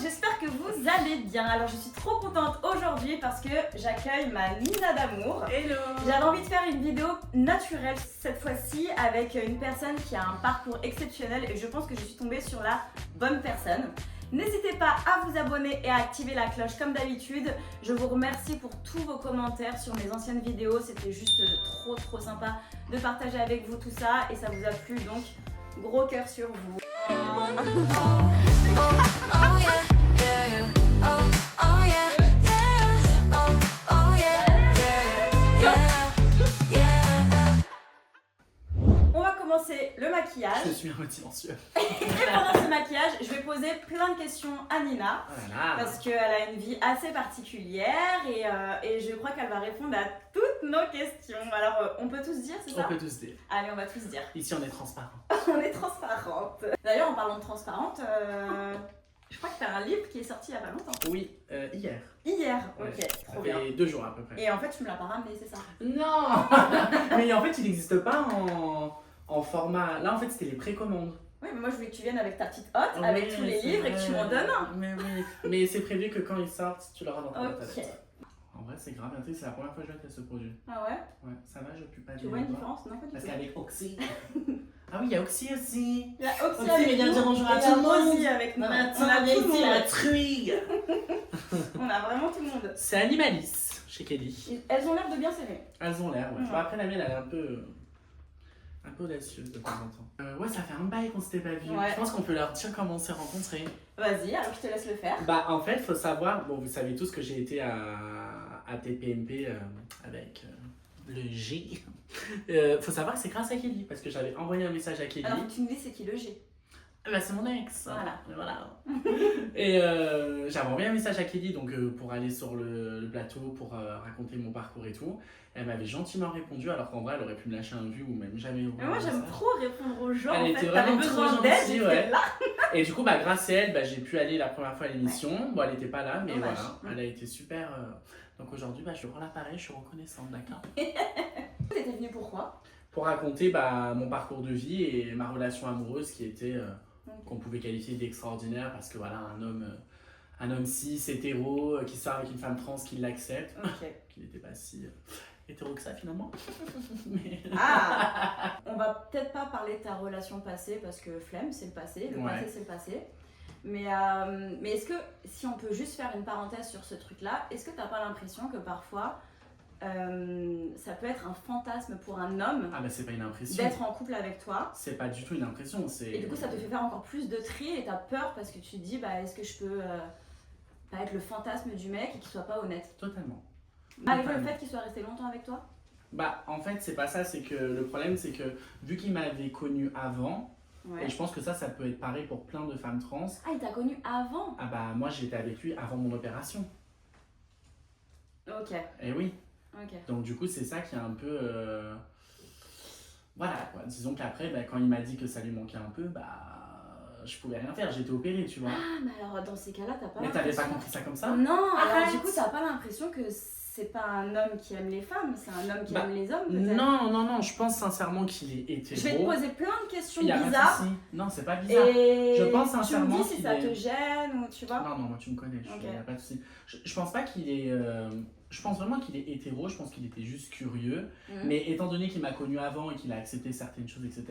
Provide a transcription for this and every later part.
j'espère que vous allez bien. Alors je suis trop contente aujourd'hui parce que j'accueille ma Nina d'amour. Hello. J'avais envie de faire une vidéo naturelle cette fois-ci avec une personne qui a un parcours exceptionnel et je pense que je suis tombée sur la bonne personne. N'hésitez pas à vous abonner et à activer la cloche comme d'habitude. Je vous remercie pour tous vos commentaires sur mes anciennes vidéos. C'était juste trop sympa de partager avec vous tout ça et ça vous a plu, donc gros cœur sur vous. On va commencer le maquillage. Je suis un peu silencieux. Et pendant ce maquillage, je vais poser plein de questions à Nina. Voilà. Parce qu'elle a une vie assez particulière et je crois qu'elle va répondre à toutes nos questions. Alors, on peut tous dire, c'est ça? On peut tous dire. Allez, on va tous dire. Ici, on est transparent. On est transparente. D'ailleurs, en parlant de transparente, je crois que tu as un livre qui est sorti il y a pas longtemps. Oui, hier. Hier, Ouais, ok, ça trop fait bien. 2 jours à peu près. Et en fait, tu me l'as pas ramené, c'est ça? Non. Mais en fait, il n'existe pas en format... Là, en fait, c'était les précommandes. Oui, mais moi je voulais que tu viennes avec ta petite hotte, avec Oui, tous les c'est livres et que tu m'en vrai. donnes un. Mais oui. Mais c'est prévu que quand ils sortent, tu l'auras dans ta Ok. tablette. En vrai, c'est grave, tu sais, c'est la première fois que je teste ce produit. Ah ouais? Ouais, ça va, je pue pas Tu des vois une doigts. différence? Non, pas du Parce tout. qu'avec Oxy... Ah oui, il y a Oxy aussi. Il y a Oxy Oxy, avec mais viens nous, dire bonjour à et tout le il y a monde. Rosie avec nous. Non, mais attends, On a viens tout le ici, monde. la truie. On a vraiment tout le monde. C'est Animalis, chez Kelly. Elles ont l'air de bien s'aimer. Elles ont l'air, ouais. Ouais. Bon, après, la mienne, elle est un peu audacieuse de temps en temps. Ouais, ça fait un bail qu'on s'était pas vu. Ouais. Je pense qu'on peut leur dire comment on s'est rencontrés. Vas-y, alors je te laisse le faire. Bah, en fait, faut savoir, bon, vous savez tous que j'ai été à TPMP avec le G. Faut savoir que c'est grâce à Kelly, parce que j'avais envoyé un message à Kelly. Alors tu me dis c'est qui le G. Bah, c'est mon ex. Voilà. Et j'avais envoyé un message à Kelly donc, pour aller sur le plateau, pour raconter mon parcours et tout. Elle m'avait gentiment répondu, alors qu'en vrai, elle aurait pu me lâcher un vu ou même jamais ouvrir Mais moi un j'aime message. trop répondre aux gens. Elle en était fait, vraiment t'avais trop besoin d'aide, gentille, j'étais ouais. là. Et du coup, bah, grâce à elle, bah, j'ai pu aller la première fois à l'émission. Bon, elle n'était pas là, mais Dommage. voilà, elle a été super. Donc aujourd'hui, bah, je rends l'appareil, je suis reconnaissante, d'accord. T'étais venue pourquoi? Pour raconter bah, mon parcours de vie et ma relation amoureuse qui était, qu'on pouvait qualifier d'extraordinaire parce que voilà, un homme cis, hétéro, qui sort avec une femme trans qui l'accepte, Ok. qui n'était pas si hétéro que ça finalement. Mais... Ah. On va peut-être pas parler de ta relation passée parce que flemme, c'est le passé. Le Ouais. passé, c'est le passé. Mais est-ce que, si on peut juste faire une parenthèse sur ce truc-là, est-ce que t'as pas l'impression que parfois ça peut être un fantasme pour un homme Ah bah c'est pas une impression. d'être en couple avec toi? C'est pas du tout une impression, c'est... Et du coup, ça te fait faire encore plus de tri et t'as peur parce que tu te dis, bah, est-ce que je peux pas être le fantasme du mec et qu'il soit pas honnête? Totalement. Malgré le Totalement. fait qu'il soit resté longtemps avec toi? Bah en fait c'est pas ça, c'est que le problème c'est que vu qu'il m'avait connu avant, Ouais. et je pense que ça peut être pareil pour plein de femmes trans, Ah, il t'a connu avant? ah bah moi j'étais avec lui avant mon opération. Ok, Et oui, ok. donc du coup c'est ça qui est un peu... Voilà quoi, disons qu'après bah, quand il m'a dit que ça lui manquait un peu, bah je pouvais rien faire, j'étais opérée tu vois. Ah, mais alors dans ces cas-là, t'as pas Mais t'avais pas l'impression... compris ça comme ça? Non, alors Arrête. du coup, t'as pas l'impression que c'est pas un homme qui aime les femmes, c'est un homme qui Bah, aime les hommes peut-être? Non, je pense sincèrement qu'il est hétéro. Je vais te poser plein de questions Il y a pas de bizarres. souci. Non, c'est pas bizarre. Et Je pense tu me sincèrement dis si qu'il ça est- te gêne ou tu vois. Non, moi tu me connais, Ok. il y a pas de souci. Je pense pas qu'il est... Je pense vraiment qu'il est hétéro, je pense qu'il était juste curieux. Mhm. Mais étant donné qu'il m'a connu avant et qu'il a accepté certaines choses, etc.,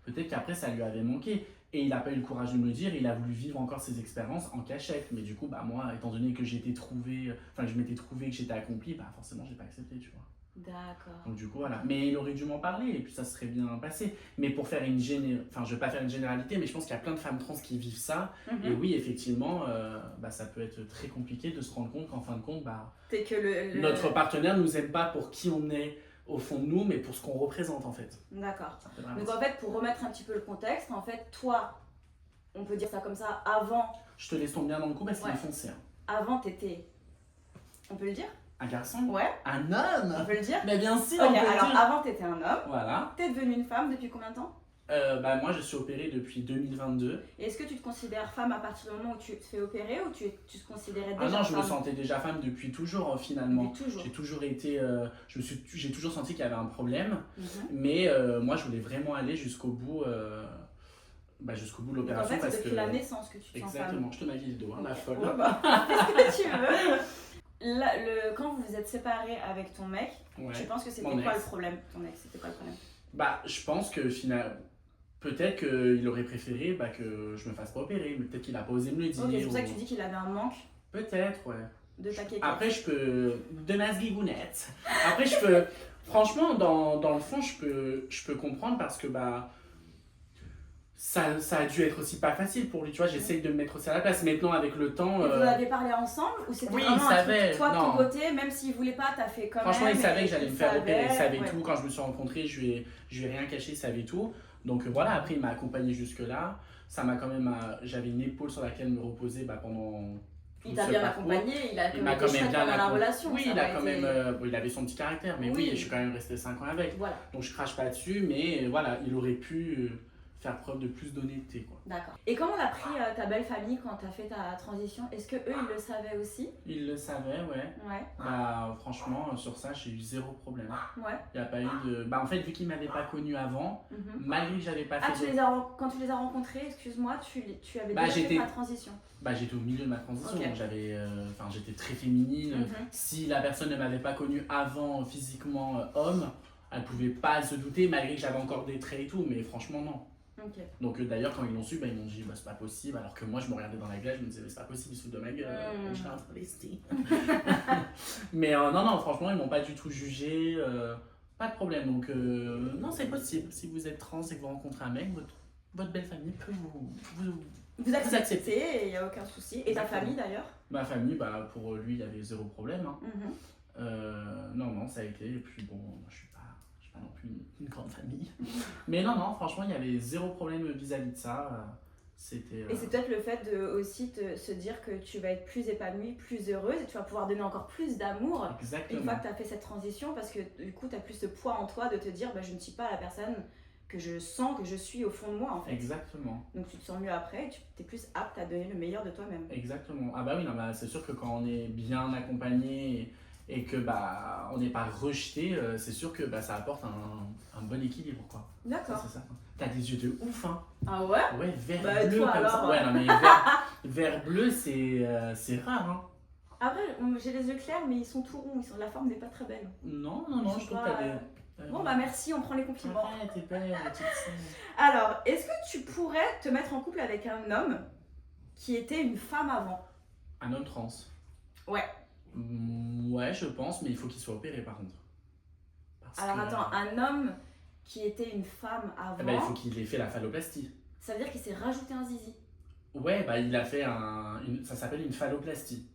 peut-être qu'après ça lui avait manqué. Et il n'a pas eu le courage de me le dire, il a voulu vivre encore ses expériences en cachette. Mais du coup, bah moi, étant donné que j'étais trouvé, enfin je m'étais trouvé que j'étais accompli, bah forcément j'ai pas accepté, tu vois. D'accord. Donc du coup voilà. Mais il aurait dû m'en parler et puis ça serait bien passé. Mais pour faire une enfin je vais pas faire une généralité, mais je pense qu'il y a plein de femmes trans qui vivent ça. Mhm. Et oui, effectivement, bah, ça peut être très compliqué de se rendre compte qu'en fin de compte, bah, C'est que le... notre partenaire nous aime pas pour qui on est au fond de nous, mais pour ce qu'on représente en fait. D'accord. Ça peut vraiment Donc être en fait, pour remettre un petit peu le contexte, en fait, toi, on peut dire ça comme ça, avant, Je te laisse tomber bien dans le coup parce qu'il Ouais. est foncé. Hein. avant t'étais... On peut le dire? Un garçon? Ouais, Un on homme? peut le dire? Mais bien sûr, Ok, on peut le alors dire. avant t'étais un homme, Voilà. t'es devenue une femme depuis combien de temps? Bah, moi, je suis opérée depuis 2022. Et est-ce que tu te considères femme à partir du moment où tu te fais opérer ou tu te considérais déjà Ah non, je me femme sentais déjà femme depuis toujours finalement. depuis toujours? J'ai toujours été, j'ai toujours senti qu'il y avait un problème, Mhm. mais moi je voulais vraiment aller jusqu'au bout bah, jusqu'au bout de Donc en l'opération. fait, Parce c'est depuis que... la naissance que tu te sens femme. Exactement, je te maquille le dos, hein, la folle. Ouais, bah, fais ce que tu veux. Là, quand vous vous êtes séparés avec ton mec, Ouais. tu penses que c'était Mon quoi ex. le problème? Ton ex, c'était quoi le problème? Bah, je pense que peut-être qu'il aurait préféré bah, que je me fasse pas opérer, mais peut-être qu'il a pas osé me le dire. Ok, c'est pour ça que ou- tu dis qu'il avait un manque Peut-être, ouais. de ta quéquette. Après, je peux. De Nazguigounette. Après, je peux. Franchement, dans le fond, je peux comprendre parce que bah. Ça a dû être aussi pas facile pour lui, tu vois. J'essaye de me mettre aussi à la place. Maintenant, avec le temps. Et vous en avez parlé ensemble ou c'était Oui, vraiment il un savait, truc, toi de ton non. côté, même s'il voulait pas, t'as fait quand Franchement, même. il savait et que j'allais il me faire opérer, il savait ouais. tout. Quand je me suis rencontré, je lui ai rien caché, il savait tout. Donc voilà, après, il m'a accompagné jusque-là. Ça m'a quand même. J'avais une épaule sur laquelle me reposer bah, pendant. Il tout t'a ce bien parcours. accompagné, il a Il m'a été quand même chouette bien pendant la accompagné. relation. Oui, ça il a a quand été- même. Bon, il avait son petit caractère, mais oui, Oui. je suis quand même resté 5 ans avec. Voilà, Donc je crache pas dessus, mais voilà, il aurait pu faire preuve de plus d'honnêteté, quoi. d'accord. Et comment l'a pris ta belle famille quand t'as fait ta transition? Est-ce que eux ils le savaient aussi? Il le savait, ouais. Ouais, Bah franchement, sur ça, j'ai eu zéro problème. ouais. Il n'y a pas eu de. Bah en fait, vu qu'il m'avait pas connu avant, Mhm. malgré que j'avais pas Ah, fait. quand tu les as rencontrés, excuse-moi, tu avais Bah, déjà fait j'étais- ta transition. Bah j'étais au milieu de ma transition, Ok. donc j'étais très féminine. Mhm. Si la personne ne m'avait pas connu avant physiquement homme, elle pouvait pas se douter, malgré que j'avais encore des traits et tout, mais franchement non. Ok. Donc d'ailleurs quand ils l'ont su, bah, ils m'ont dit bah, c'est pas possible, alors que moi je me regardais dans la glace, je me disais mais c'est pas possible, ils se foutent de ma gueule, Mm. je suis en travesti. Mais non, franchement ils m'ont pas du tout jugé, pas de problème, donc non c'est possible, si vous êtes trans et que vous rencontrez un mec, votre belle famille peut vous Vous acceptez acceptez. et il n'y a aucun souci. Et ta Exactement. famille d'ailleurs? Ma famille, bah, pour lui il y avait zéro problème, hein. Mhm. Non, ça a été, et puis bon, moi, je suis pas non plus une grande famille. Mais non, franchement, il y avait zéro problème vis-à-vis de ça. C'était. Et c'est peut-être le fait de aussi se dire que tu vas être plus épanouie, plus heureuse et tu vas pouvoir donner encore plus d'amour une Exactement. fois que tu as fait cette transition parce que du coup tu as plus ce poids en toi de te dire bah, je ne suis pas la personne que je sens que je suis au fond de moi en fait. Exactement. Donc tu te sens mieux après et tu es plus apte à donner le meilleur de toi-même. Exactement. Ah bah oui, non, bah, c'est sûr que quand on est bien accompagné et que bah on n'est pas rejeté, c'est sûr que bah, ça apporte un bon équilibre, quoi. Ça, D'accord. c'est ça. T'as des yeux de ouf, hein. Ah ouais? Ouais, vert Bah, bleu toi, comme ça. alors, Ouais, non mais vert bleu, c'est rare, hein. Après j'ai les yeux clairs mais ils sont tout ronds, la forme n'est pas très belle. Non, Ils je sont trouve que pas, t'as des. Bon bah merci, on prend les compliments. Ouais, t'es belle, la petite sœur. Alors, est-ce que tu pourrais te mettre en couple avec un homme qui était une femme avant? Un homme trans. Ouais. Ouais, je pense, mais il faut qu'il soit opéré par contre. Parce Alors que- attends, un homme qui était une femme avant, Eh ben, il faut qu'il ait fait la phalloplastie. ça veut dire qu'il s'est rajouté un zizi. Ouais, bah il a fait ça s'appelle une phalloplastie.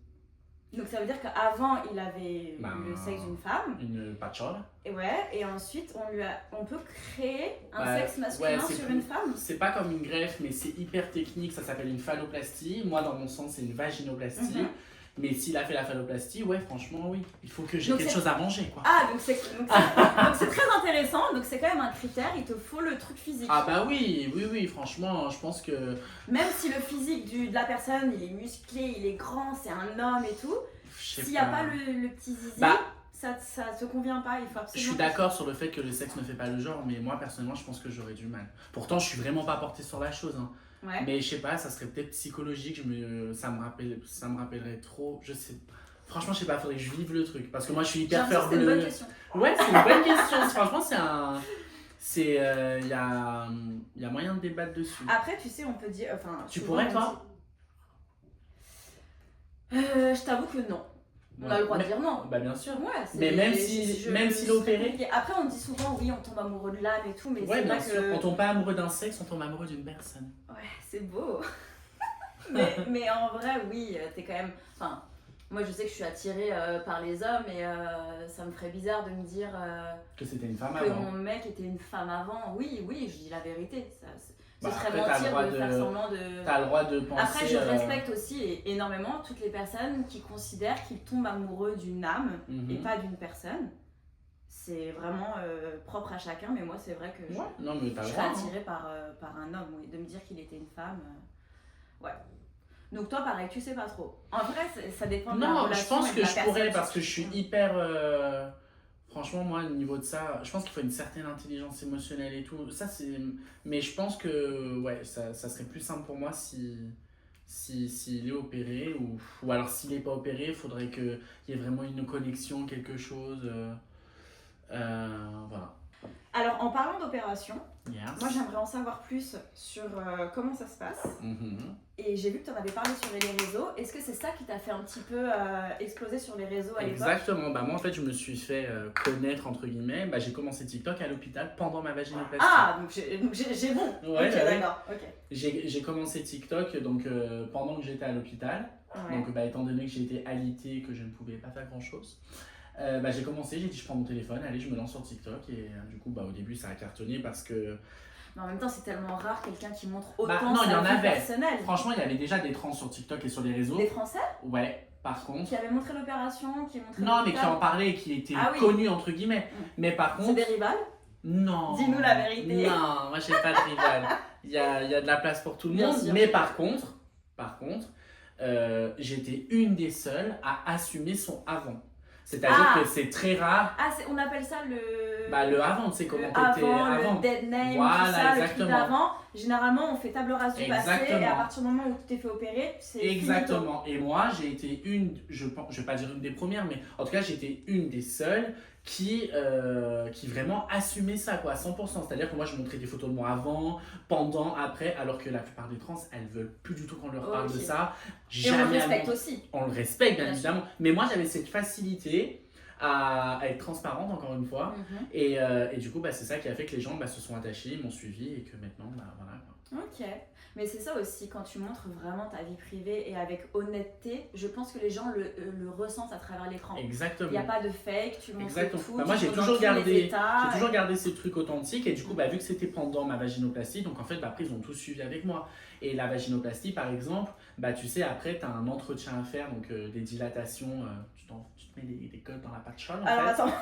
Donc ça veut dire qu'avant il avait Ben, le sexe d'une femme, Une patchole. et ouais, et ensuite on peut créer un Ouais, sexe masculin ouais, c'est sur plus- une femme. C'est pas comme une greffe, mais c'est hyper technique, ça s'appelle une phalloplastie. Moi, dans mon sens, c'est une vaginoplastie. Mhm. Mais s'il a fait la phalloplastie, ouais, franchement, oui. Il faut que j'ai Donc quelque c'est- chose à manger, quoi. Ah, donc c'est très intéressant, donc c'est quand même un critère, il te faut le truc physique. Ah bah oui, franchement, je pense que... Même si le physique de la personne, il est musclé, il est grand, c'est un homme et tout, je sais s'il n'y a pas le petit zizi, Bah, ça te convient pas, il faut je absolument... suis d'accord sur le fait que le sexe ne fait pas le genre, mais moi, personnellement, je pense que j'aurais du mal. Pourtant, je suis vraiment pas porté sur la chose, hein. Ouais. Mais je sais pas, ça serait peut-être psychologique, ça me rappellerait trop, je sais... Franchement, je sais pas, faudrait que je vive le truc. Parce que moi, je suis J'ai hyper l'impression fleur que c'est une bonne bleue. question. Ouais, c'est une bonne question. Franchement, il y a moyen de débattre dessus. Après, tu sais, on peut dire... Enfin, Tu souvent, pourrais, on toi dit- Je t'avoue que non. On a le droit de dire non. Bah bien sûr. Ouais, c'est- Mais même si- même s'il est opéré. compliqué. Après, on dit souvent, oui, on tombe amoureux de l'âme et tout, mais Ouais, c'est bien vrai sûr. que... On tombe pas amoureux d'un sexe, on tombe amoureux d'une personne. Ouais, c'est beau. mais en vrai, oui, t'es quand même... Enfin, moi, je sais que je suis attirée par les hommes et ça me ferait bizarre de me dire Que c'était une femme que avant. mon mec était une femme avant. Oui, je dis la vérité. Ce Bah, serait après, t'as le mentir droit de faire de- semblant de... T'as le droit de penser. Après, je respecte aussi énormément toutes les personnes qui considèrent qu'ils tombent amoureux d'une âme Mhm. et pas d'une personne. C'est vraiment propre à chacun, mais moi, c'est vrai que Ouais, non, mais t'as je le serais droit. hein. attirée par un homme, oui. De me dire qu'il était une femme, ouais. Donc toi, pareil, tu sais pas trop. En vrai, ça dépend de la Non, je relation pense et de que la je personne pourrais sur parce qui que je tu suis tombes. hyper. Franchement, moi, au niveau de ça, je pense qu'il faut une certaine intelligence émotionnelle et tout. Ça, c'est... Mais je pense que ouais, ça serait plus simple pour moi s'il est opéré ou alors s'il n'est pas opéré, il faudrait qu'il y ait vraiment une connexion, quelque chose. Voilà. Alors, en parlant d'opération, Yes. moi j'aimerais en savoir plus sur comment ça se passe. Mhm. Et j'ai vu que tu en avais parlé sur les réseaux. Est-ce que c'est ça qui t'a fait un petit peu exploser sur les réseaux à l'époque? Exactement. Bah, moi, en fait, je me suis fait connaître, entre guillemets. Bah, j'ai commencé TikTok à l'hôpital pendant ma vaginoplastie. Ah, donc j'ai bon. Ouais, Ok, ouais. d'accord. Ok. J'ai commencé TikTok donc, pendant que j'étais à l'hôpital. Ouais. Donc, bah, étant donné que j'ai été alité, que je ne pouvais pas faire grand-chose, bah, j'ai commencé, j'ai dit je prends mon téléphone, allez, je me lance sur TikTok. Et du coup, bah, au début, ça a cartonné parce que... Mais en même temps, c'est tellement rare quelqu'un qui montre Bah, autant non, il y sa en vie avait. personnelle. Franchement, il y avait déjà des trans sur TikTok et sur les réseaux. Des Français Ouais, par contre... qui avaient montré l'opération, qui montraient Non, mais qui l'hôpital. en parlaient et qui étaient Ah oui. connus, entre guillemets. Mais par C'est contre... des rivales. Non. Dis-nous la vérité. Non, moi, j'ai pas de rival. Il y a de la place pour tout le Bien monde. sûr. Mais par contre, j'étais une des seules à assumer son avant. C'est-à-dire Ah. que c'est très rare. Ah, on appelle ça le... Bah, le avant, tu sais comment le t'étais avant, avant. le dead name, Voilà, tout ça, le truc exactement. d'avant. Généralement, on fait table rase du passé et à Exactement. partir du moment où tu t'es fait opérer, c'est finito. Exactement. Et moi, j'ai été je vais pas dire une des premières, mais en tout cas, j'ai été une des seules qui vraiment assumait ça, quoi, à 100%. C'est-à-dire que moi, je montrais des photos de moi avant, pendant, après, alors que la plupart des trans, elles veulent plus du tout qu'on leur parle de Ok. ça. Et on le Jamais respecte aussi. On le respecte, bien Bien évidemment. Mais moi, j'avais cette facilité à être transparente, encore une fois. Mhm. Et du coup, bah, c'est ça qui a fait que les gens se sont attachés, m'ont suivi et que maintenant, bah, voilà, quoi. Ok, mais c'est ça aussi, quand tu montres vraiment ta vie privée et avec honnêteté, je pense que les gens le ressentent à travers l'écran. Exactement. Il n'y a pas de fake, tu montres Exactement. tout. Bah, moi, tu j'ai montres toujours dans tous les gardé, états, j'ai toujours gardé ces trucs authentiques et du coup, bah, vu que c'était pendant ma vaginoplastie, donc en fait, bah, après, ils ont tous suivi avec moi. Et la vaginoplastie, par exemple, bah, tu sais, après, tu as un entretien à faire, donc des dilatations, tu te mets des codes dans la patchole, en Alors fait. attends.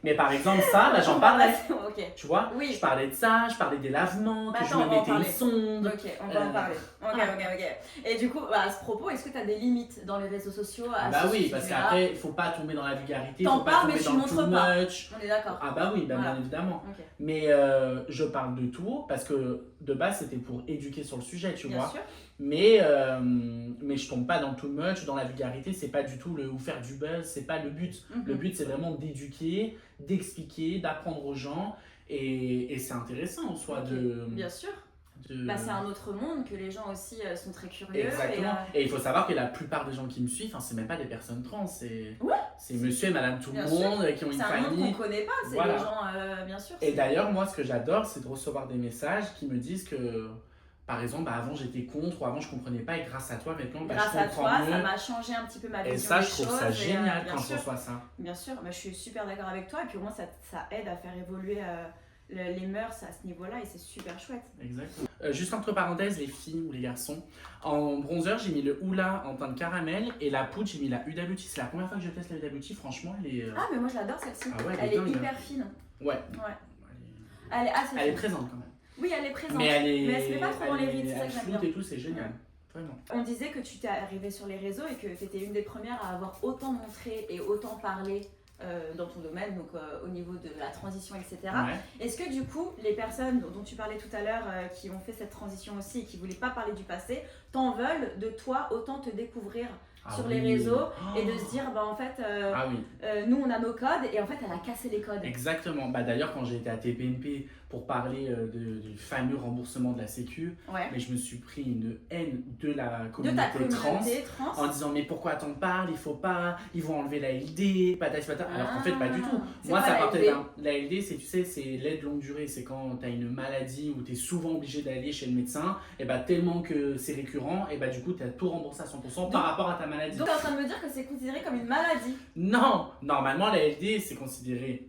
Mais par exemple, ça, là, j'en parlais. Ok. Tu vois, Oui. je parlais de ça, je parlais des lavements, Bah, que attends, je on me va en mettais une parler. sonde. Ok, on va en parler. Ok. Et du coup, à ce propos, est-ce que tu as des limites dans les réseaux sociaux à Bah ce oui, parce sujet-là? qu'après, il faut pas tomber dans la vulgarité, T'en faut pas parles, tomber mais tu dans le montres too pas. much. On est d'accord. Ah bah oui, bah, Voilà. bien évidemment. Ok. Mais je parle de tout parce que de base c'était pour éduquer sur le sujet, tu Bien vois. sûr. Mais je tombe pas dans le too much, dans la vulgarité, c'est pas du tout ou faire du buzz, c'est pas le but. Mhm. Le but c'est vraiment d'éduquer, d'expliquer, d'apprendre aux gens et c'est intéressant en soi Ok. de. Bien sûr. de- Bah, c'est un autre monde que les gens aussi sont très curieux. Exactement. Et il faut savoir que la plupart des gens qui me suivent, c'est même pas des personnes trans, c'est Ouais. monsieur et madame tout le Bien monde qui ont une C'est un monde famille. qu'on connaît pas, c'est Voilà. des gens, bien sûr. Et d'ailleurs, moi, ce que j'adore, c'est de recevoir des messages qui me disent que, par exemple, bah, avant j'étais contre ou avant je comprenais pas et grâce à toi, maintenant, bah, grâce je à comprends toi, mieux. ça m'a changé un petit peu ma vision Et ça, des je trouve choses. ça et, génial bien quand je sûr, reçois ça. bien sûr, bah, je suis super d'accord avec toi et puis au moins ça aide à faire évoluer les mœurs à ce niveau-là et c'est super chouette. Exactement. Juste entre parenthèses, les filles ou les garçons, en bronzer, j'ai mis le Hoola en teinte caramel et la poudre, j'ai mis la Huda Beauty. C'est la première fois que je teste la Huda Beauty, franchement, elle est. Ah mais moi je l'adore celle-ci. Ah ouais, elle est dingue, hein. hyper fine. Ouais. Ouais. Elle est assez Elle est fine. présente quand même. Oui, elle est présente. Mais elle est. Mais elle se met pas trop dans les rides, c'est ça elle que j'aime floute bien. et tout, c'est génial. Vraiment. On disait que tu t'es arrivée sur les réseaux et que tu étais une des premières à avoir autant montré et autant parlé dans ton domaine, donc au niveau de la transition, etc. Ouais. Est-ce que du coup, les personnes dont tu parlais tout à l'heure qui ont fait cette transition aussi et qui ne voulaient pas parler du passé, t'en veulent de toi autant te découvrir sur les réseaux et de se dire, bah en fait, Ah oui. nous on a nos codes et en fait elle a cassé les codes. Exactement. Bah, d'ailleurs, quand j'ai été à TPMP pour parler du fameux remboursement de la Sécu, Ouais. mais je me suis pris une haine de la De ta communauté trans communauté trans. en disant mais pourquoi t'en parles, il faut pas, ils vont enlever la LD, patati patata. Alors qu'en fait pas du tout. C'est Moi quoi, ça la partait LD? La LD c'est tu sais c'est l'aide longue durée, c'est quand t'as une maladie où t'es souvent obligé d'aller chez le médecin et bah tellement que c'est récurrent et bah du coup t'as tout remboursé à 100% par rapport à ta maladie. Donc t'es en train de me dire que c'est considéré comme une maladie. Non, normalement la LD c'est considéré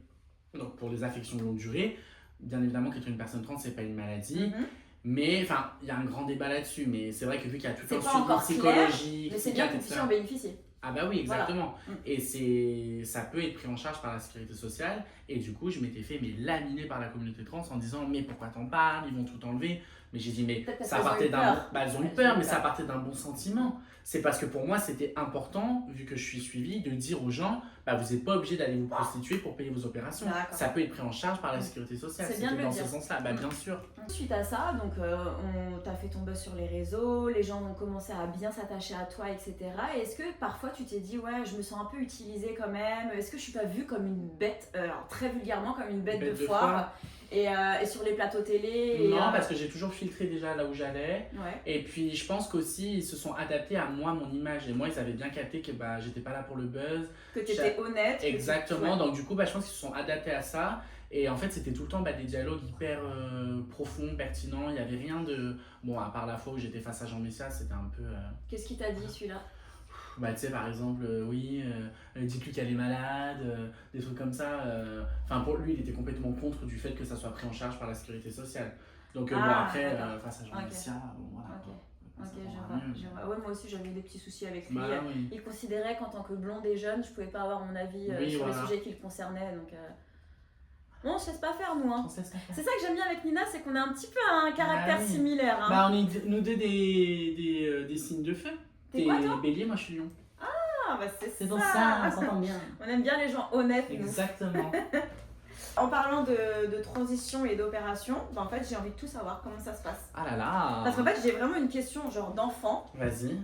donc pour les affections de longue durée. Bien évidemment qu'être une personne trans c'est pas une maladie. Mhm. Mais enfin, il y a un grand débat là-dessus, mais c'est vrai que vu qu'il y a tout C'est un pas suivi encore clair, psychologique, Mais c'est bien que tu etc. puisses en bénéficier. Ah bah oui, exactement. Voilà. Et ça peut être pris en charge par la sécurité sociale. Et du coup, je m'étais fait laminer par la communauté trans en disant mais pourquoi t'en parles, ils vont tout enlever. Mais j'ai dit, mais Peut-être parce ça qu'elles ont partait eu d'un peur. bon... Bah, elles ont eu Ouais, peur, j'ai eu mais ça peur. partait d'un bon sentiment. C'est parce que pour moi, c'était important, vu que je suis suivie, de dire aux gens, bah, vous n'êtes pas obligé d'aller vous prostituer pour payer vos opérations. D'accord. Ça peut être pris en charge par la sécurité sociale. C'est bien de le dans dire. ce sens-là, bah, bien sûr. Suite à ça, donc on t'a fait ton buzz sur les réseaux, les gens ont commencé à bien s'attacher à toi, etc. Et est-ce que parfois tu t'es dit, ouais, je me sens un peu utilisée quand même, est-ce que je suis pas vue comme une bête, alors très vulgairement, comme une bête de foire et sur les plateaux télé et, Non, parce que j'ai toujours filtré déjà là où j'allais. Ouais. Et puis je pense qu'aussi ils se sont adaptés à moi, mon image. Et moi, ils avaient bien capté que bah, j'étais pas là pour le buzz. Que tu étais honnête. Exactement. Ouais. Donc du coup, bah, je pense qu'ils se sont adaptés à ça. Et en fait, c'était tout le temps bah, des dialogues hyper profonds, pertinents. Il n'y avait rien de... Bon, à part la fois où j'étais face à Jean Messias, c'était un peu... Qu'est-ce qu'il t'a dit celui-là? Bah, tu sais, par exemple, oui, dites-lui qu'elle est malade, des trucs comme ça. Enfin, pour lui, il était complètement contre du fait que ça soit pris en charge par la sécurité sociale. Donc, bon, après, face à Jean Messias, bon, voilà. Ok, quoi. Ça ok, prendra mieux, je vois. Ouais, moi aussi j'avais eu des petits soucis avec lui. Bah, oui. Il considérait qu'en tant que blonde et jeune, je pouvais pas avoir mon avis Oui, sur voilà. les sujets qui le concernaient. Donc, bon, on se laisse pas faire, nous. Hein. On sait ça faire. C'est ça que j'aime bien avec Nina, c'est qu'on a un petit peu un caractère Bah oui. similaire. Hein. Bah, on est nous deux des signes de feu. T'es quoi, toi? Bélier, moi je suis lion. Ah, bah c'est C'est pour ça, on s'entend bien. On aime bien les gens honnêtes, nous. Exactement. En parlant de transition et d'opération, bah, en fait, j'ai envie de tout savoir, comment ça se passe. Ah là là. Parce qu'en fait, j'ai vraiment une question, genre d'enfant. Vas-y.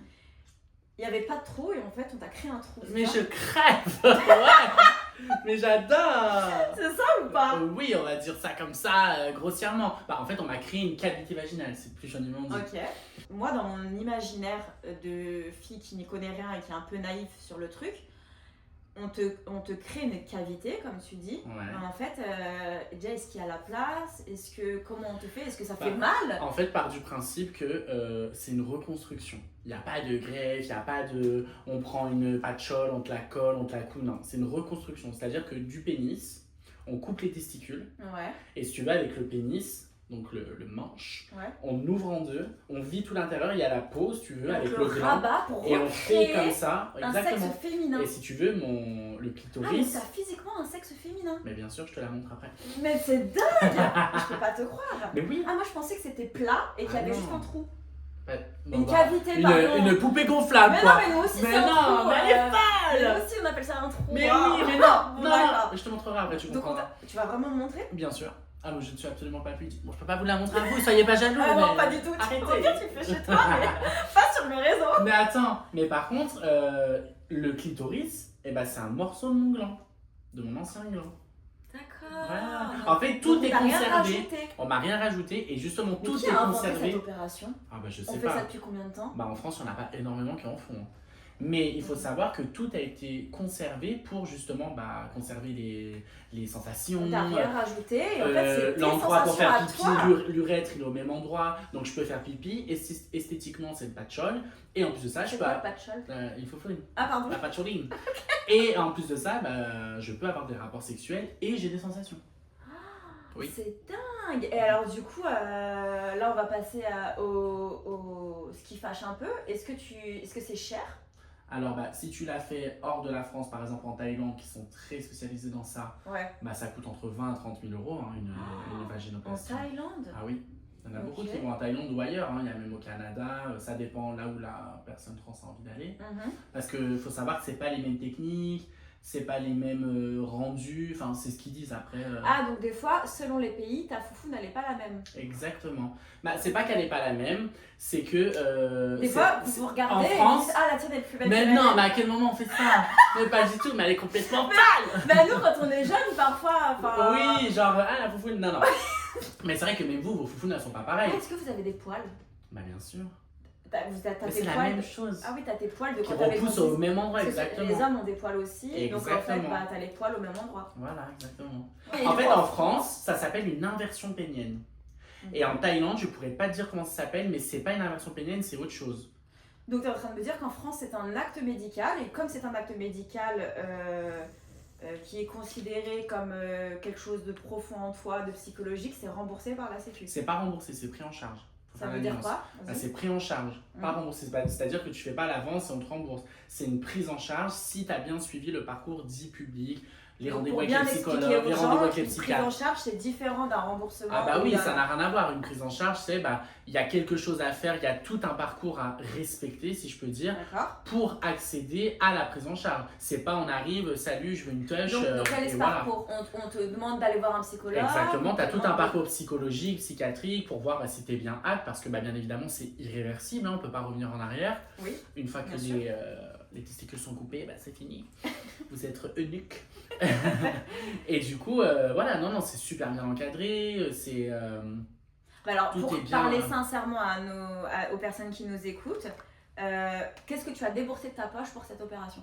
Il n'y avait pas de trou et en fait, on t'a créé un trou. Mais c'est je crève. Ouais. Mais j'adore. C'est ça ou pas? Oui, on va dire ça comme ça, grossièrement. Bah, en fait, on m'a créé une cavité vaginale, c'est plus joliment dit. Ok. Moi, dans mon imaginaire de fille qui n'y connaît rien et qui est un peu naïf sur le truc, on te crée une cavité, comme tu dis. Ouais. Mais en fait, déjà, est-ce qu'il y a la place? Comment on te fait? Est-ce que ça Bah, fait mal? En fait, part du principe que c'est une reconstruction. Il n'y a pas de greffe, il n'y a pas de... On prend une patchole, on te la colle, on te la coule. Non, c'est une reconstruction. C'est-à-dire que du pénis, on coupe les testicules. Ouais, Et si tu vas avec le pénis, donc le manche, ouais. on ouvre en deux, on vide tout l'intérieur, il y a la peau, si tu veux, Donc avec le le gland. rabat pour Et on fait comme recréer ça, un exactement. sexe féminin. Et si tu veux, le Ah, mais clitoris... t'as physiquement un sexe féminin. Mais bien sûr, je te la montre après. Mais c'est dingue! Je peux pas te croire. Mais oui. Ah, moi, je pensais que c'était plat et qu'il y Ah avait non. juste un trou. Bah, Une cavité, pardon. Une poupée gonflable, Mais quoi. non, mais nous aussi, Mais c'est un non, trou. mais elle est folle. Nous aussi, on appelle ça un trou. Mais Ah. oui, mais non, Bon, non, d'accord. je te montrerai après, tu Donc, comprends. tu vas vraiment me montrer? Bien sûr. Ah, moi je ne suis absolument pas pudique. Bon, je peux pas vous la montrer à vous, soyez pas jaloux. Ah non, mais- pas du tout. Arrêtez. Ok, tu le fais chez toi, mais pas sur le réseau. Mais attends, mais par contre, le clitoris, eh ben, c'est un morceau de mon gland, de mon ancien gland. D'accord. Voilà. En fait, tout Donc, est on t'a rien conservé. rajouté. On m'a rien rajouté et justement Mais tout qui est a inventé conservé. cette opération? Ah bah je On sais fait ça pas. depuis combien de temps? Bah en France, il n'y en a pas énormément qui en font. Hein. Mais il faut savoir que tout a été conservé pour justement conserver les sensations. On t'a rien rajouté et en fait, c'est tes L'endroit pour sensations faire à pipi, toi. l'urètre, il est au même endroit. Donc je peux faire pipi. Esthétiquement, c'est le patchol. Et en plus de ça, je C'est peux. quoi le patchol? Il faut faire Ah, pardon. la patcholine. Et en plus de ça, bah, je peux avoir des rapports sexuels et j'ai des sensations. Oui. C'est dingue! Et alors, du coup, là, on va passer ce qui fâche un peu. Est-ce que c'est cher? Alors, bah, si tu l'as fait hors de la France, par exemple en Thaïlande, qui sont très spécialisés dans ça, Ouais. bah, ça coûte entre 20 et 30 000 euros hein, une En vaginoplastie. Thaïlande? Ah oui, il y en a beaucoup Ok. qui vont en Thaïlande ou ailleurs, hein. Il y a même au Canada, ça dépend là où la personne trans a envie d'aller. Mhm. Parce qu'il faut savoir que c'est pas les mêmes techniques, c'est pas les mêmes rendus, enfin c'est ce qu'ils disent après. Ah, donc des fois, selon les pays, ta foufou n'allait pas la même. Exactement. Bah, c'est pas qu'elle est pas la même, c'est que. Des fois, vous regardez en et vous France. dites, ah, la tienne est plus belle Mais que la non, mienne. mais à quel moment on fait ça? Mais pas du tout, mais elle est complètement pâle! Bah, nous, quand on est jeune, parfois. Enfin, Oui, genre, ah la foufoune, non, non. Mais c'est vrai que même vous, vos foufounes, elles sont pas Ah, pareilles. est-ce que vous avez des poils? Bah, bien sûr. T'as Mais tes c'est la poils. même chose. Ah oui, t'as tes poils de Qui quand t'avais repoussent grandi. au même endroit, Parce que exactement. Les hommes ont des poils aussi, donc en fait, Exactement. bah, t'as les poils au même endroit. Voilà, exactement. Et En du fait, coup, en France, ça s'appelle une inversion pénienne. Et en Thaïlande, je pourrais pas te dire comment ça s'appelle, mais c'est pas une inversion pénienne, c'est autre chose. Donc tu es en train de me dire qu'en France c'est un acte médical et comme c'est un acte médical qui est considéré comme quelque chose de profond en toi, de psychologique, c'est remboursé par la Sécu. C'est pas remboursé, c'est pris en charge. Faut Ça faire veut la dire nuance. quoi? Bah, Vas-y. c'est pris en charge, pas remboursé. C'est-à-dire que tu fais pas l'avance et on te rembourse. C'est une prise en charge si tu as bien suivi le parcours dit public, les Donc, rendez-vous pour avec bien les expliquer psychologues, aux les gens, rendez-vous avec les une prise en psychiatres. charge, c'est différent d'un remboursement. Ah bah ou oui, d'un- ça n'a rien à voir. Une prise en charge, c'est il y a quelque chose à faire, il y a tout un parcours à respecter, si je peux dire, D'accord. pour accéder à la prise en charge. C'est pas on arrive, salut, je veux une touch, Donc quel est et ce voilà. parcours? On te demande d'aller voir un psychologue. Exactement, tu as on te tout un demande- parcours psychologique, psychiatrique pour voir si tu es bien apte, parce que bien évidemment c'est irréversible, on ne peut pas revenir en arrière. Oui. Une fois que Bien sûr. les testicules sont coupés, c'est fini. Vous êtes eunuque. Et du coup, voilà, non, c'est super bien encadré, c'est... Bah alors, Tout pour est bien, parler hein. sincèrement aux personnes qui nous écoutent, qu'est-ce que tu as déboursé de ta poche pour cette opération?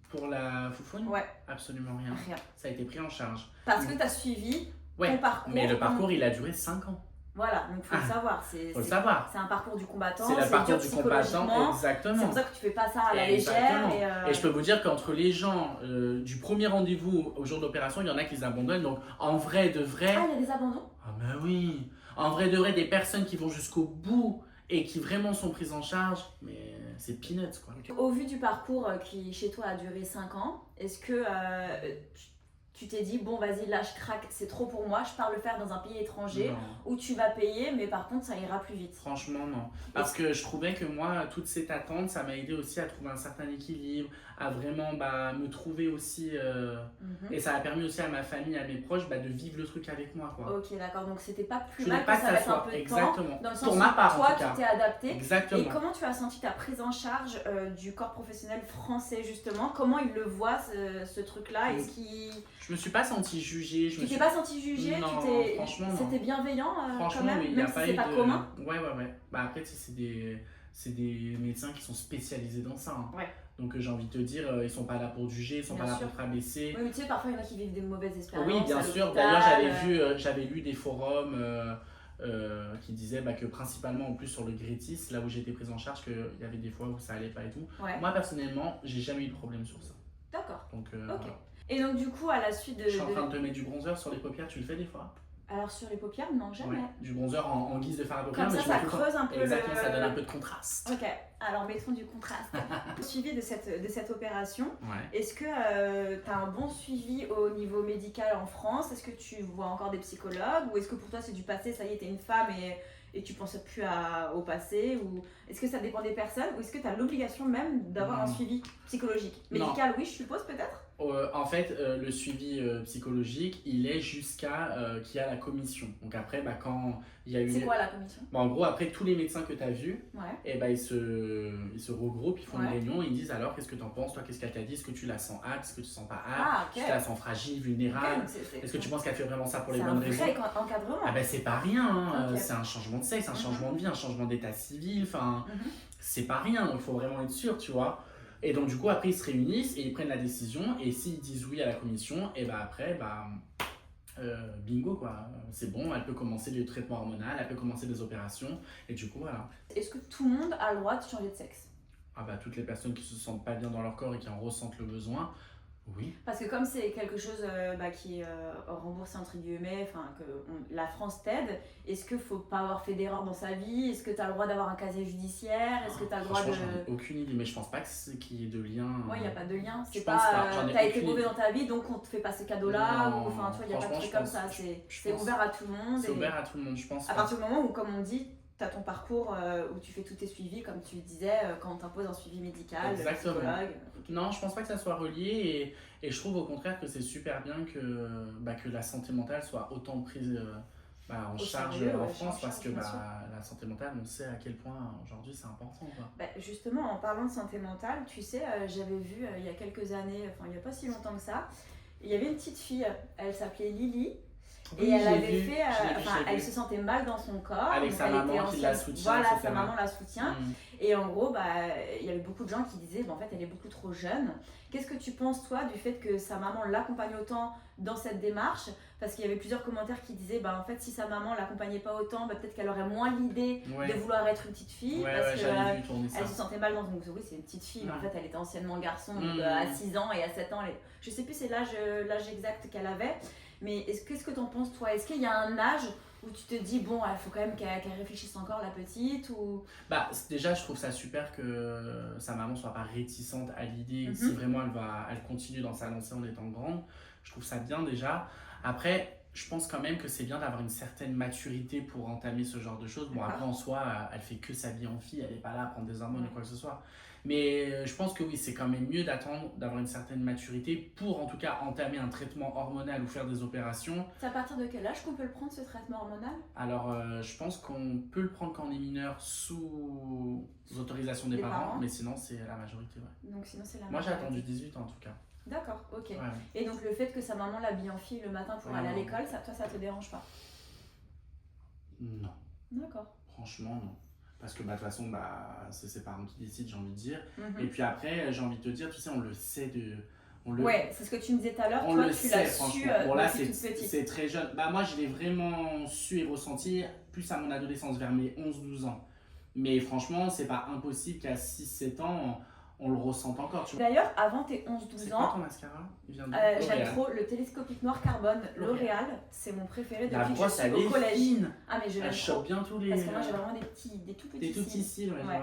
Pour la foufoune, Ouais, absolument rien. rien. Ça a été pris en charge. Parce que tu as suivi Ouais, ton parcours. mais le parcours, il a duré 5 ans. Voilà, donc faut le savoir. Faut le savoir. C'est un parcours du combattant. C'est le parcours dur du combattant, psychologiquement. C'est exactement. pour ça que tu fais pas ça à la Exactement. légère. Et je peux vous dire qu'entre les gens du premier rendez-vous au jour de l'opération, il y en a qui abandonnent. Donc en vrai de vrai. Ah, il y a des abandons? Ah ben oui. En vrai de vrai, des personnes qui vont jusqu'au bout et qui vraiment sont prises en charge, mais c'est peanuts quoi. Au vu du parcours qui chez toi a duré 5 ans, est-ce que tu t'es dit, bon vas-y là je craque, c'est trop pour moi, je pars le faire dans un pays étranger Non. où tu vas payer mais par contre ça ira plus vite? Franchement, non. Parce que je trouvais que moi, toute cette attente, ça m'a aidé aussi à trouver un certain équilibre, à vraiment me trouver aussi. Mhm. Et ça a permis aussi à ma famille, à mes proches, de vivre le truc avec moi. Quoi. Ok, d'accord, donc c'était pas plus Je mal voulais pas que que ça ça reste un soit. peu de temps, Exactement. dans le sens Pour où ma part, toi en tout tu cas. t'es adapté. Exactement. Et comment tu as senti ta prise en charge du corps professionnel français justement? Comment ils le voient ce truc-là? Est-ce qu'ils... Je me suis pas sentie jugée. Tu t'es pas senti jugé? Non, franchement, non. C'était bienveillant quand Franchement, même, oui, il n'y même a si pas c'est eu pas de... commun? Ouais. Après, tu sais, c'est des médecins qui sont spécialisés dans ça. Hein. Ouais. Donc, j'ai envie de te dire, ils sont pas là pour juger, ils sont Bien pas là sûr. pour te rabaisser. Oui, mais tu sais, parfois il y en a qui vivent des mauvaises expériences. Oui, bien à sûr. l'hôpital, D'ailleurs, j'avais lu des forums qui disaient que principalement, en plus, sur le Grétis, là où j'ai été prise en charge, qu'il y avait des fois où ça allait pas et tout. Ouais. Moi, personnellement, j'ai jamais eu de problème sur ça. D'accord. Donc, Ok. voilà. Et donc du coup, à la suite de... Je suis en train de te mettre du bronzer sur les paupières, tu le fais des fois? Alors sur les paupières, non, jamais. Ouais, du bronzer en guise de fard à paupières. Comme mais ça, je mets ça tout le temps. creuse un peu Exactement, le... ça donne un peu de contraste. Ok, alors mettons du contraste. Suivi de cette opération, Ouais. est-ce que tu as un bon suivi au niveau médical en France? Est-ce que tu vois encore des psychologues? Ou est-ce que pour toi c'est du passé, ça y est, t'es une femme et tu penses plus au passé? Ou est-ce que ça dépend des personnes? Ou est-ce que tu as l'obligation même d'avoir un Non. suivi psychologique? Non. Médical, oui, je suppose peut-être? En fait, le suivi psychologique, il est jusqu'à qu'il y a la commission. Donc après, quand il y a eu... C'est quoi la commission? En gros, après, tous les médecins que tu as vus, Ouais. ils se regroupent, ils font une Ouais. réunion, ils disent alors, qu'est-ce que tu en penses? Toi, qu'est-ce qu'elle t'a dit? Est-ce que tu la sens apte? Est-ce que tu sens pas apte? Ah, ok. Est-ce que tu la sens fragile, vulnérable? Est-ce que tu penses qu'elle fait vraiment ça pour les bonnes raisons? C'est un vrai encadrement. Ah ben c'est pas rien, hein. Ok. C'est un changement de sexe, un Mhm. changement de vie, un changement d'état civil, enfin Mhm. c'est pas rien, donc il faut vraiment être sûr, tu vois. Et donc du coup après ils se réunissent et ils prennent la décision et s'ils disent oui à la commission, et après bingo quoi, c'est bon, elle peut commencer le traitement hormonal, elle peut commencer des opérations et du coup voilà. Est-ce que tout le monde a le droit de changer de sexe? Ah bah toutes les personnes qui se sentent pas bien dans leur corps et qui en ressentent le besoin, oui. Parce que comme c'est quelque chose qui est remboursé entre guillemets, enfin que la France t'aide, est-ce qu'il faut pas avoir fait d'erreur dans sa vie? Est-ce que tu as le droit d'avoir un casier judiciaire? Est-ce que tu as le droit de... Franchement, j'en ai aucune idée, mais je pense pas qu'il y ait de lien. Ouais, il n'y a pas de lien. C'est Je pense pas, pas j'en ai t'as été aucune mauvais idée. dans ta vie donc on te fait pas ce cadeau-là. Non, Ou enfin, tu vois, il n'y a pas de franchement, truc je comme pense- ça. je C'est pense- ouvert à tout le monde. C'est et ouvert à tout le monde, je pense. à partir du moment où, comme on dit, tu as ton parcours où tu fais tous tes suivis, comme tu disais, quand on t'impose un suivi médical, Exactement. psychologue. Non, je pense pas que ça soit relié et je trouve au contraire que c'est super bien que la santé mentale soit autant prise en Au charge sérieux, en ouais, France en parce charge, que bien sûr. la santé mentale, on sait à quel point aujourd'hui c'est important. Quoi. Bah, justement, en parlant de santé mentale, tu sais, j'avais vu il y a quelques années, enfin il n'y a pas si longtemps que ça, il y avait une petite fille, elle s'appelait Lily. Et Oui, elle j'ai avait vu, fait, je l'ai vu, enfin, je l'ai elle vu. se sentait mal dans son corps. Avec donc sa elle maman était qui la ancienne- soutient, Voilà, etc. sa maman la soutient. Mm. Et en gros, il y avait beaucoup de gens qui disaient, en fait, elle est beaucoup trop jeune. Qu'est-ce que tu penses, toi, du fait que sa maman l'accompagne autant dans cette démarche? Parce qu'il y avait plusieurs commentaires qui disaient, en fait, si sa maman l'accompagnait pas autant, peut-être qu'elle aurait moins l'idée Ouais. de vouloir être une petite fille. Ouais, parce ouais, que j'avais vu tourner ça. elle se sentait mal dans son... Oui, c'est une petite fille, mais en Mm. fait, elle était anciennement garçon. Donc, Mm. à 6 ans et à 7 ans, je sais plus c'est l'âge exact qu'elle avait. Mais qu'est-ce que tu en penses, toi? Est-ce qu'il y a un âge où tu te dis, bon, il faut quand même qu'elle réfléchisse encore, la petite ou... Déjà, je trouve ça super que sa maman soit pas réticente à l'idée Mhm. si vraiment elle continue dans sa lancée en étant grande. je trouve ça bien déjà. Après, je pense quand même que c'est bien d'avoir une certaine maturité pour entamer ce genre de choses. Bon, après, en soi, elle fait que s'habiller en fille, elle n'est pas là à prendre des hormones ou quoi que ce soit. Mais je pense que oui, c'est quand même mieux d'attendre d'avoir une certaine maturité pour en tout cas entamer un traitement hormonal ou faire des opérations. C'est à partir de quel âge qu'on peut le prendre, ce traitement hormonal? Alors, je pense qu'on peut le prendre quand on est mineur sous autorisation des parents, mais sinon, c'est la majorité. Ouais. Donc, sinon, c'est la Moi, j'ai majorité. attendu 18 ans en tout cas. D'accord, ok. Ouais. Et donc, le fait que sa maman l'habille en fille le matin pour aller à l'école, toi, ça te dérange pas? Non. D'accord. Franchement, non. Parce que de toute façon, c'est ses parents qui décident, j'ai envie de dire. Et puis après, j'ai envie de te dire, tu sais, on le sait Ouais, c'est ce que tu me disais tout à l'heure. On toi, le tu sait, l'as su bon, là, depuis toute petite. c'est très jeune. Moi, je l'ai vraiment su et ressenti plus à mon adolescence, vers mes 11-12 ans. Mais franchement, c'est pas impossible qu'à 6-7 ans, on le ressente encore. D'ailleurs, avant tes 11-12 ans, c'est quoi ton mascara? J'aime trop le télescopique noir carbone L'Oréal. C'est mon préféré depuis que je suis au collège. Fine. Ah, mais je l'aime trop. Chope bien tous les... Parce que moi, j'ai vraiment des tout petits cils. Ouais.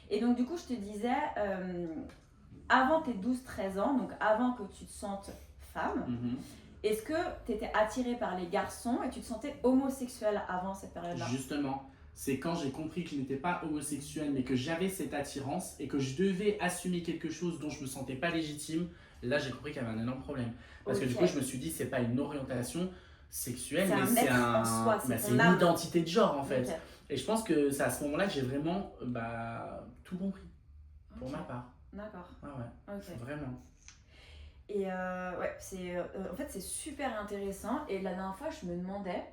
Et donc, du coup, je te disais, avant tes 12-13 ans, donc avant que tu te sentes femme, est-ce que tu étais attirée par les garçons et tu te sentais homosexuelle avant cette période-là? Justement. C'est quand j'ai compris que je n'étais pas homosexuel, mais que j'avais cette attirance et que je devais assumer quelque chose dont je me sentais pas légitime. Là, j'ai compris qu'il y avait un énorme problème. Parce que du coup, je me suis dit, c'est pas une orientation sexuelle, mais c'est une identité de genre en fait. Okay. Et je pense que c'est à ce moment-là que j'ai vraiment tout compris, pour ma part. D'accord. Ah ouais, vraiment. Et en fait, c'est super intéressant. Et la dernière fois, je me demandais,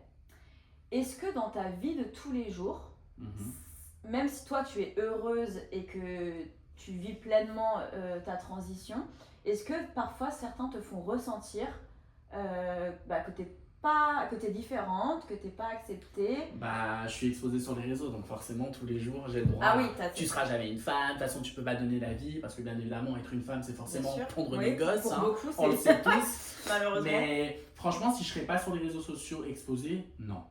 est-ce que dans ta vie de tous les jours, même si toi tu es heureuse et que tu vis pleinement ta transition, est-ce que parfois certains te font ressentir que t'es différente, que t'es pas acceptée? Je suis exposée sur les réseaux, donc forcément tous les jours j'ai le droit. Ah oui, tu seras jamais une femme, de toute façon tu peux pas donner la vie, parce que bien évidemment être une femme c'est forcément pondre des gosses, beaucoup, on le sait tous. Malheureusement. Mais franchement, si je serais pas sur les réseaux sociaux exposée, non.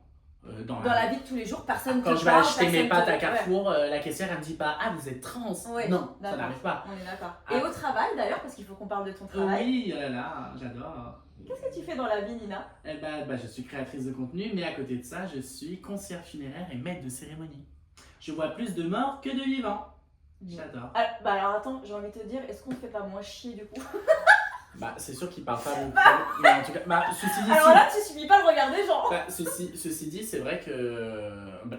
Dans la vie de tous les jours, personne quand je vais acheter mes pâtes à Carrefour, la caissière elle me dit pas vous êtes trans. Non, ça n'arrive pas. On est d'accord. Et au travail d'ailleurs, parce qu'il faut qu'on parle de ton travail. Oui, là, j'adore. Qu'est-ce que tu fais dans la vie, Nina? Je suis créatrice de contenu, mais à côté de ça, je suis concierge funéraire et maître de cérémonie. Je vois plus de morts que de vivants. J'adore. Alors attends, j'ai envie de te dire, est-ce qu'on te fait pas moins chier du coup? C'est sûr qu'il parle pas beaucoup. Mais en tout cas, ceci dit. Alors là, tu suffis pas de regarder, genre. Ceci dit, c'est vrai que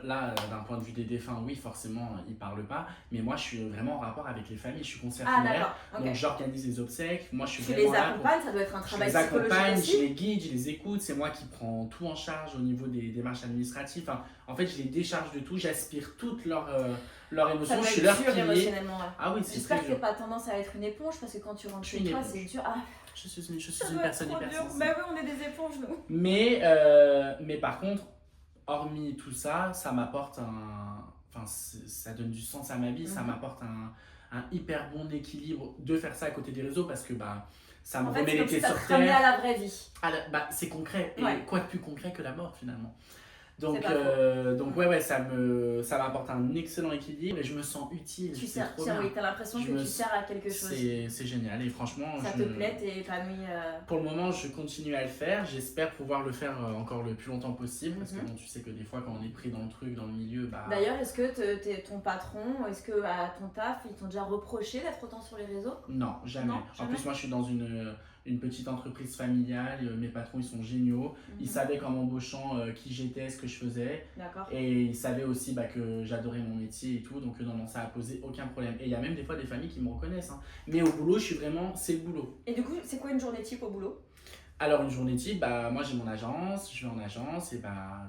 là, d'un point de vue des défunts, oui, forcément, ils parlent pas. Mais moi, je suis vraiment en rapport avec les familles. Je suis concierge funéraire. Donc, j'organise les obsèques. Moi, je suis tu vraiment les accompagnes, ça doit être un travail psychologique. Je les accompagne, aussi. je les guide, je les écoute. C'est moi qui prends tout en charge au niveau des démarches administratives. En fait, je les décharge de tout. J'aspire toutes leurs émotions. Ça je suis leur pilier. Émotionnellement, Ah oui, c'est j'espère que tu n'as pas tendance à être une éponge parce que quand tu rentres chez toi, c'est dur. Je suis une personne hyper sensible. Bah oui, on est des éponges, nous. Mais par contre, hormis tout ça, ça m'apporte ça donne du sens à ma vie, ça m'apporte un hyper bon équilibre de faire ça à côté des réseaux parce que ça me remet les pieds sur terre. Ça te à la vraie vie. C'est concret, et quoi de plus concret que la mort finalement. Donc ça m'apporte un excellent équilibre et je me sens utile. Tu sers, t'as l'impression que tu sers à quelque chose. C'est génial et franchement ça te plaît, t'es épanoui. Pour le moment, je continue à le faire. J'espère pouvoir le faire encore le plus longtemps possible parce que tu sais que des fois quand on est pris dans le truc, dans le milieu, D'ailleurs, est-ce que ton patron, est-ce que à ton taf, ils t'ont déjà reproché d'être autant sur les réseaux? Non, jamais. En plus, moi, je suis dans une petite entreprise familiale, mes patrons ils sont géniaux, ils savaient qu'en m'embauchant qui j'étais, ce que je faisais, et ils savaient aussi que j'adorais mon métier et tout, donc non, ça a posé aucun problème. Et il y a même des fois des familles qui me reconnaissent, mais au boulot, c'est le boulot. Et du coup, c'est quoi une journée type au boulot? Alors une journée type, moi j'ai mon agence, je vais en agence, et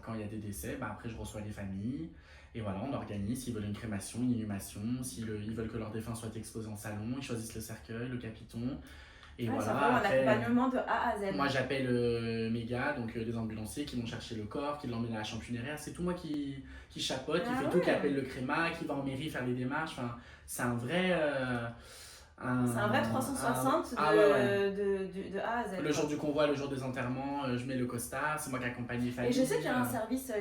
quand il y a des décès, après je reçois les familles. Et voilà, on organise, s'ils veulent une crémation, une inhumation, s'ils veulent que leur défunt soit exposé en salon, ils choisissent le cercueil, le capiton. Et voilà, ça va, un accompagnement de A à Z. Moi j'appelle mes gars, donc les ambulanciers qui vont chercher le corps, qui l'emmènent à la chambre funéraire. C'est tout moi qui chapeaute, qui fait tout, qui appelle le créma, qui va en mairie faire les démarches. C'est un vrai... c'est un vrai 360 de A à Z. Le jour du convoi, le jour des enterrements, je mets le costard, c'est moi qui accompagne les familles. Et je sais qu'il y a un service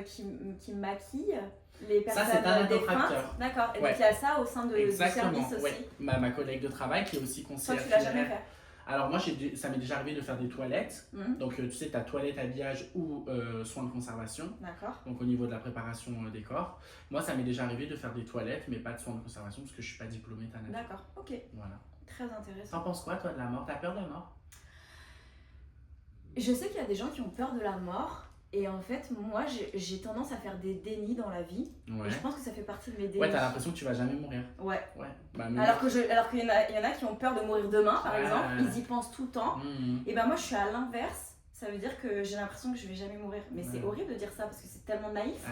qui maquille les personnes. Ça, c'est un indotracteur. D'accord, et donc il y a ça au sein du service aussi. Ma collègue de travail qui est aussi concierge. Toi, tu l'as jamais fait? Alors moi, ça m'est déjà arrivé de faire des toilettes. Mhm. Donc tu sais, tu as toilette, habillage ou soins de conservation. D'accord. Donc au niveau de la préparation des corps. Moi, ça m'est déjà arrivé de faire des toilettes, mais pas de soins de conservation parce que je suis pas diplômée Tanato. D'accord, ok. Voilà. Très intéressant. T'en penses quoi, toi, de la mort? T'as peur de la mort? Je sais qu'il y a des gens qui ont peur de la mort. Et en fait, moi, j'ai tendance à faire des dénis dans la vie. Ouais. Et je pense que ça fait partie de mes dénis. Ouais, t'as l'impression que tu vas jamais mourir. Ouais. Ouais. Bah, Alors qu'il y en a qui ont peur de mourir demain, par exemple. Ils y pensent tout le temps. Et ben moi, je suis à l'inverse. Ça veut dire que j'ai l'impression que je vais jamais mourir. Mais c'est horrible de dire ça parce que c'est tellement naïf.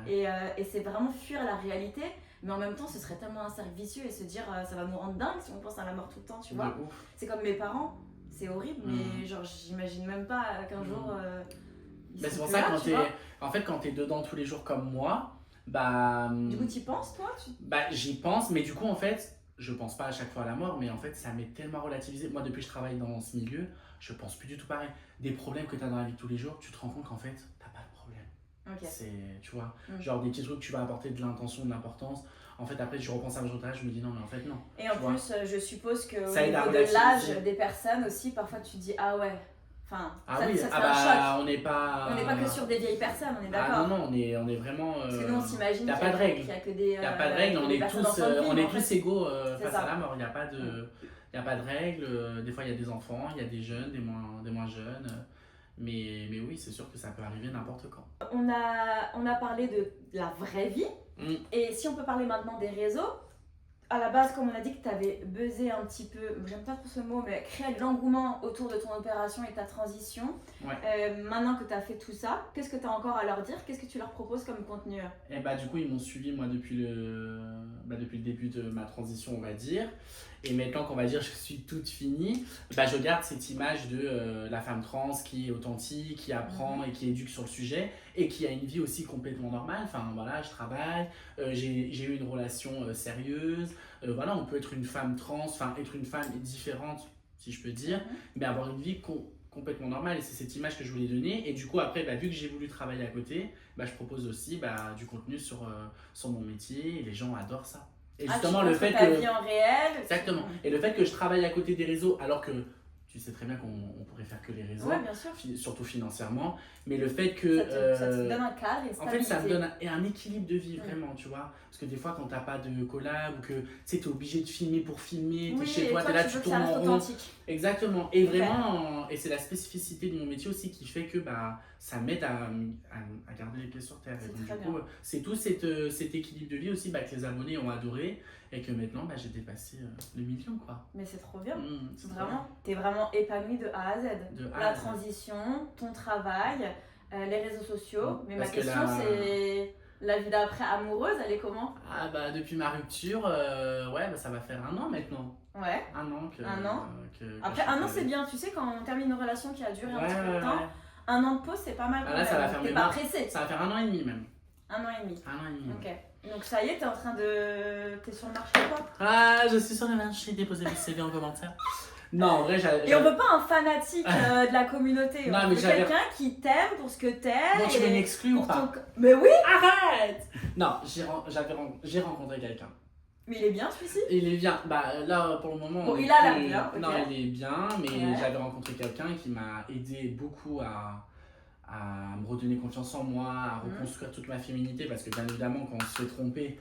Et c'est vraiment fuir la réalité. Mais en même temps, ce serait tellement un cercle vicieux et se dire ça va nous rendre dingue si on pense à la mort tout le temps, tu vois. C'est comme mes parents. C'est horrible, mais genre, j'imagine même pas qu'un jour. Mais c'est pour ça que quand t'es dedans tous les jours comme moi, bah. Du coup, t'y penses, toi Bah, j'y pense, mais du coup, en fait, je pense pas à chaque fois à la mort, mais en fait, ça m'est tellement relativisé. Moi, depuis que je travaille dans ce milieu, je pense plus du tout pareil. Des problèmes que t'as dans la vie de tous les jours, tu te rends compte qu'en fait, t'as pas de problème. Okay. C'est, tu vois, genre des petits trucs que tu vas apporter de l'intention, de l'importance. En fait, après, je repense à votre âge, je me dis non, mais en fait, non. Et en plus, je suppose qu'au niveau de l'âge des personnes aussi, parfois tu te dis ah ouais. Enfin, ça fait un choc. On n'est pas que sur des vieilles personnes, on est d'accord. Ah non, on est vraiment. Parce que nous, on s'imagine qu'il n'y a pas de règles. Il n'y a que des. Il n'y a pas de règles, on est tous égaux face à la mort. Il n'y a pas de règles. Des fois, il y a des enfants, il y a des jeunes, des moins jeunes. Mais oui, c'est sûr que ça peut arriver n'importe quand. On a parlé de la vraie vie. Et si on peut parler maintenant des réseaux, à la base, comme on a dit que tu avais buzzé un petit peu, j'aime pas trop ce mot, mais créé de l'engouement autour de ton opération et ta transition. Ouais. Maintenant que tu as fait tout ça, qu'est-ce que tu as encore à leur dire? Qu'est-ce que tu leur proposes comme contenu? Et bah du coup, ils m'ont suivi moi depuis le début de ma transition, on va dire. Et maintenant qu'on va dire je suis toute finie, bah, je garde cette image de la femme trans qui est authentique, qui apprend et qui éduque sur le sujet et qui a une vie aussi complètement normale. Enfin voilà, je travaille, j'ai eu une relation sérieuse. Voilà, on peut être une femme trans, enfin être une femme différente si je peux dire, mais avoir une vie complètement normale. Et c'est cette image que je voulais donner. Et du coup après, vu que j'ai voulu travailler à côté, je propose aussi du contenu sur mon métier et les gens adorent ça. Et justement, le fait que. Vie en réel. Exactement. Et le fait que je travaille à côté des réseaux, alors que tu sais très bien qu'on pourrait faire que les réseaux, bien sûr. Surtout financièrement, mais le fait que. Ça te donne un cadre, une stabilité. En fait, ça me donne un équilibre de vie, vraiment, tu vois. Parce que des fois, quand t'as pas de collab ou que tu sais, t'es obligé de filmer pour filmer, t'es chez toi, t'es là, tu tournes en rond. Exactement. Et vraiment, et c'est la spécificité de mon métier aussi qui fait que ça m'aide à garder les pieds sur terre. Et donc, du coup, c'est tout cet équilibre de vie aussi que les abonnés ont adoré et que maintenant, j'ai dépassé le million, quoi. Mais c'est trop bien. T'es vraiment épanoui de A à Z. La transition, ton travail, les réseaux sociaux. Mais ma question, c'est la vie d'après amoureuse, elle est comment? Depuis ma rupture, ça va faire 1 an maintenant. Ouais. 1 an que. Après, 1 an, c'est bien. Tu sais, quand on termine une relation qui a duré un petit peu de temps, 1 an de pause, c'est pas mal. Là, ça va faire t'es pas pressé. Ça va faire 1 an et demi même. 1 an et demi. 1 an et demi. Ok. Donc ça y est, t'es sur le marché, quoi? Je suis sur le marché, déposez votre CV en commentaire. Non, en vrai, Et on veut pas un fanatique de la communauté. On veut quelqu'un qui t'aime pour ce que t'aimes. Bon, tu veux m'exclure ou pas? Mais oui! Arrête! Non, j'ai rencontré quelqu'un. Mais il est bien celui-ci? Il est bien. Là, pour le moment. Bon, il a l'air bien. Non, il est bien, mais j'avais rencontré quelqu'un qui m'a aidé beaucoup à me redonner confiance en moi, à reconstruire toute ma féminité, parce que bien évidemment, quand on se fait tromper,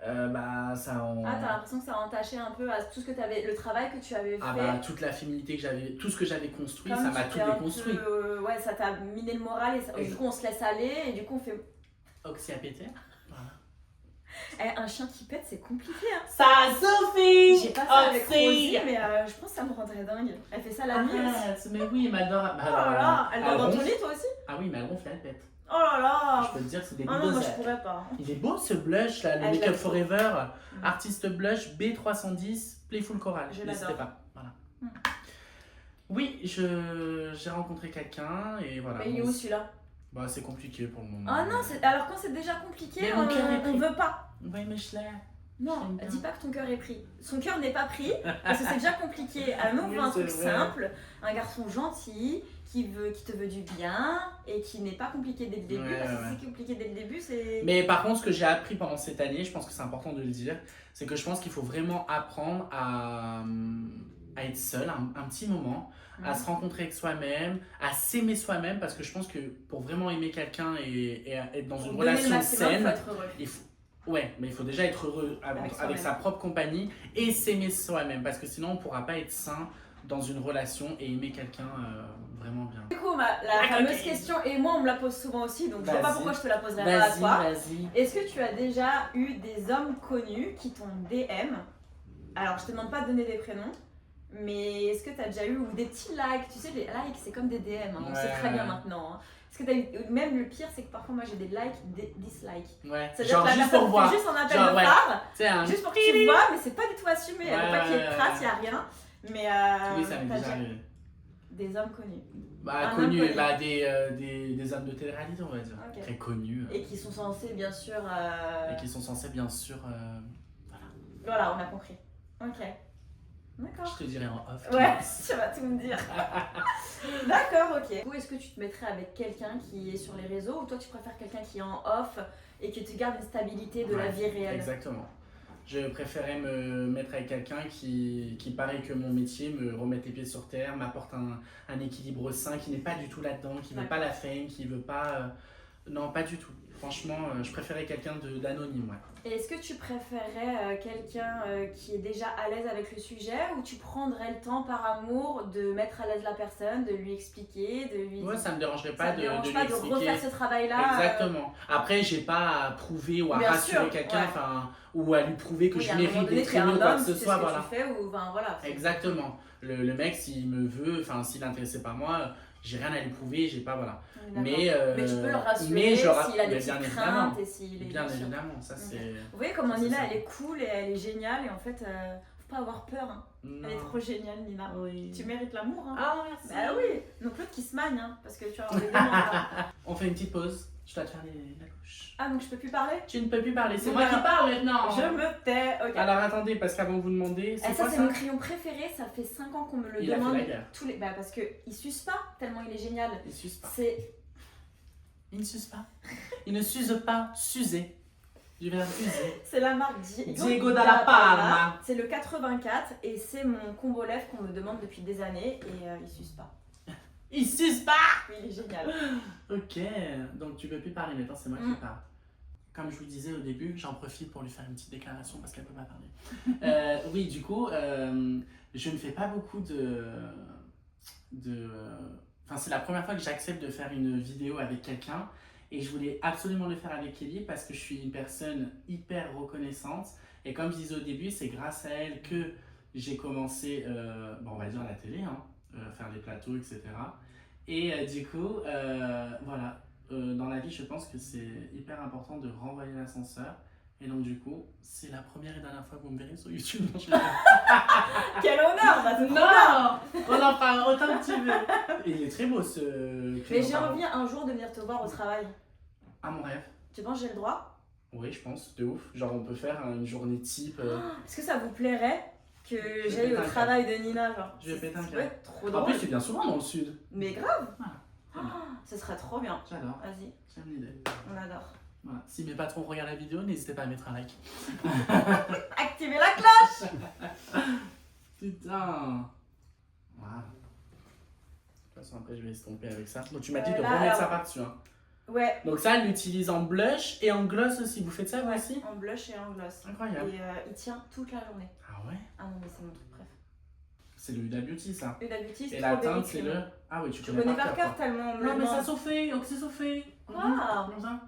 ça en... t'as l'impression que ça a entaché un peu à tout ce que t'avais, le travail que tu avais fait. Toute la féminité que j'avais, tout ce que j'avais construit, ça m'a tout déconstruit. Ça t'a miné le moral et du coup on se laisse aller et du coup on fait... Oxy à péter. Un chien qui pète, c'est compliqué. Hein. Ça, Sophie! J'ai pas ça avec Rosie, mais je pense que ça me rendrait dingue. Elle fait ça la nuit aussi. Mais oui, mais elle dort. Oh là là, elle dort dans ton lit toi aussi? Ah oui, mais elle ronfle, elle pète. Oh là là! Je peux te dire que c'est des boules non, moi je pourrais pas. Il est beau ce blush là, le Make Up Forever, Artist Blush B310 Playful Coral. N'hésitez pas. Voilà. Oui, j'ai rencontré quelqu'un et voilà. Mais il est où celui-là? C'est compliqué pour le moment. Ah non, alors quand c'est déjà compliqué, on veut pas. Oui, mais je l'ai. Non, dis pas que ton cœur est pris. Son cœur n'est pas pris parce que c'est déjà compliqué. Alors nous on veut un truc simple, un garçon gentil qui te veut du bien et qui n'est pas compliqué dès le début. Parce que si c'est compliqué dès le début, c'est... Mais par contre, ce que j'ai appris pendant cette année, je pense que c'est important de le dire, c'est que je pense qu'il faut vraiment apprendre à à être seul un petit moment, à se rencontrer avec soi-même, à s'aimer soi-même, parce que je pense que pour vraiment aimer quelqu'un et être dans une relation saine, être heureux. ouais, mais il faut déjà être heureux avec sa propre compagnie et s'aimer soi-même, parce que sinon on ne pourra pas être sain dans une relation et aimer quelqu'un vraiment bien. Du coup, la fameuse question, et moi on me la pose souvent aussi, donc je vois pas pourquoi je te la poserais pas à toi. Vas-y. Est-ce que tu as déjà eu des hommes connus qui t'ont DM? Alors je te demande pas de donner des prénoms, mais est-ce que tu as déjà eu ou des petits likes? Tu sais, les likes c'est comme des DM, hein, on sait très bien maintenant. Hein. Est-ce que tu as eu, même le pire c'est que parfois moi j'ai des likes, des dislikes. Ouais, c'est-à-dire que la juste personne pour voir. fait juste en appel de phare, juste pour que tu vois, mais c'est pas du tout assumé, il n'y a pas qu'il y ait de traces, il n'y a rien. Mais oui, ça m'est déjà arrivé. Des hommes connus. Connus, des hommes de télé-réalité, on va dire. Okay. Très connus. Et qui sont censés, bien sûr. Voilà, on a compris. Ok. D'accord. Je te dirai en off. Ouais, tu vas tout me dire. D'accord, ok. Ou est-ce que tu te mettrais avec quelqu'un qui est sur les réseaux ou toi tu préfères quelqu'un qui est en off et qui te garde une stabilité de la vie réelle? Exactement. Je préférais me mettre avec quelqu'un qui, pareil que mon métier, me remette les pieds sur terre, m'apporte un équilibre sain, qui n'est pas du tout là-dedans, qui ne veut pas la fame, qui ne veut pas... non, pas du tout. Franchement, je préférais quelqu'un d'anonyme. Ouais. Et est-ce que tu préférais quelqu'un qui est déjà à l'aise avec le sujet ou tu prendrais le temps par amour de mettre à l'aise la personne, de lui expliquer, de lui... Ouais, ça ne me dérangerait pas de lui expliquer. De refaire ce travail-là. Exactement. Après, j'ai pas à prouver ou à rassurer quelqu'un, ou à lui prouver que je mérite d'être aimé ou quoi que ce soit. Voilà. Tu fais, ou, voilà, exactement. Le mec, s'il me veut, s'il est intéressé par moi, j'ai rien à lui prouver, j'ai pas, voilà. Mais tu peux le rassurer s'il a des petites craintes et s'il est... Bien évidemment, ça c'est... Vous voyez comment Nina, elle est cool et elle est géniale et en fait, faut pas avoir peur. Hein. Elle est trop géniale, Nina. Oui. Tu mérites l'amour. Hein. Ah, merci. Bah oui. Donc l'autre qui se magne, hein, parce que tu vas avoir des demandes. On fait une petite pause. Je dois te faire la couche. Ah, donc je peux plus parler? Tu ne peux plus parler, c'est moi qui parle maintenant. Je me tais, ok. Alors attendez, parce qu'avant de vous demander, c'est ça c'est mon crayon préféré, ça fait 5 ans qu'on me le demande. Il a fait la tous les... parce qu'il s'use pas, tellement il est génial. Il s'use pas. Il ne s'use pas. Il ne s'use pas, s'user. Du verbe user. C'est la marque Diego Dalla Palma. C'est le 84 et c'est mon combo lèvres qu'on me demande depuis des années et il s'use pas. Il suce pas! Oui, il est génial. Ok, donc tu peux plus parler maintenant, c'est moi qui parle. Comme je vous disais au début, j'en profite pour lui faire une petite déclaration parce qu'elle peut pas parler. Oui, du coup, je ne fais pas beaucoup Enfin, c'est la première fois que j'accepte de faire une vidéo avec quelqu'un et je voulais absolument le faire avec Kelly parce que je suis une personne hyper reconnaissante et comme je disais au début, c'est grâce à elle que j'ai commencé, on va dire à la télé, hein. Faire des plateaux, etc. Et du coup, voilà, dans la vie, je pense que c'est hyper important de renvoyer l'ascenseur. Et donc, du coup, c'est la première et dernière fois que vous me verrez sur YouTube. Quel honneur! Non! On en parle autant que tu veux. Et il est très beau ce... Mais j'ai envie un jour de venir te voir au travail. Ah, mon rêve. Tu penses que j'ai le droit? Oui, je pense, de ouf. Genre, on peut faire une journée type. Est-ce que ça vous plairait que j'aille au travail de Nina, genre? Je vais péter un câble. Trop drôle. En plus, tu viens souvent dans le sud. Mais grave. Ce serait trop bien. J'adore. Vas-y. J'aime l'idée. On adore. Voilà. Si mes patrons regardent la vidéo, n'hésitez pas à mettre un like. Activez la cloche. Putain. Voilà. De toute façon, après, je vais estomper avec ça. Donc, tu m'as dit de remettre ça par-dessus. Hein. Ouais. Donc ça, elle l'utilise en blush et en gloss aussi. Vous faites ça vous aussi? En blush et en gloss. Incroyable. Et il tient toute la journée. Ah ouais? Ah non, mais c'est mon truc préf. C'est le Huda Beauty, ça. Huda Beauty, c'est et la teinte, c'est le... Ah oui, tu connais par cœur tellement... Non, mais ça Sophie, c'est Sophie. Ah. Comme ça.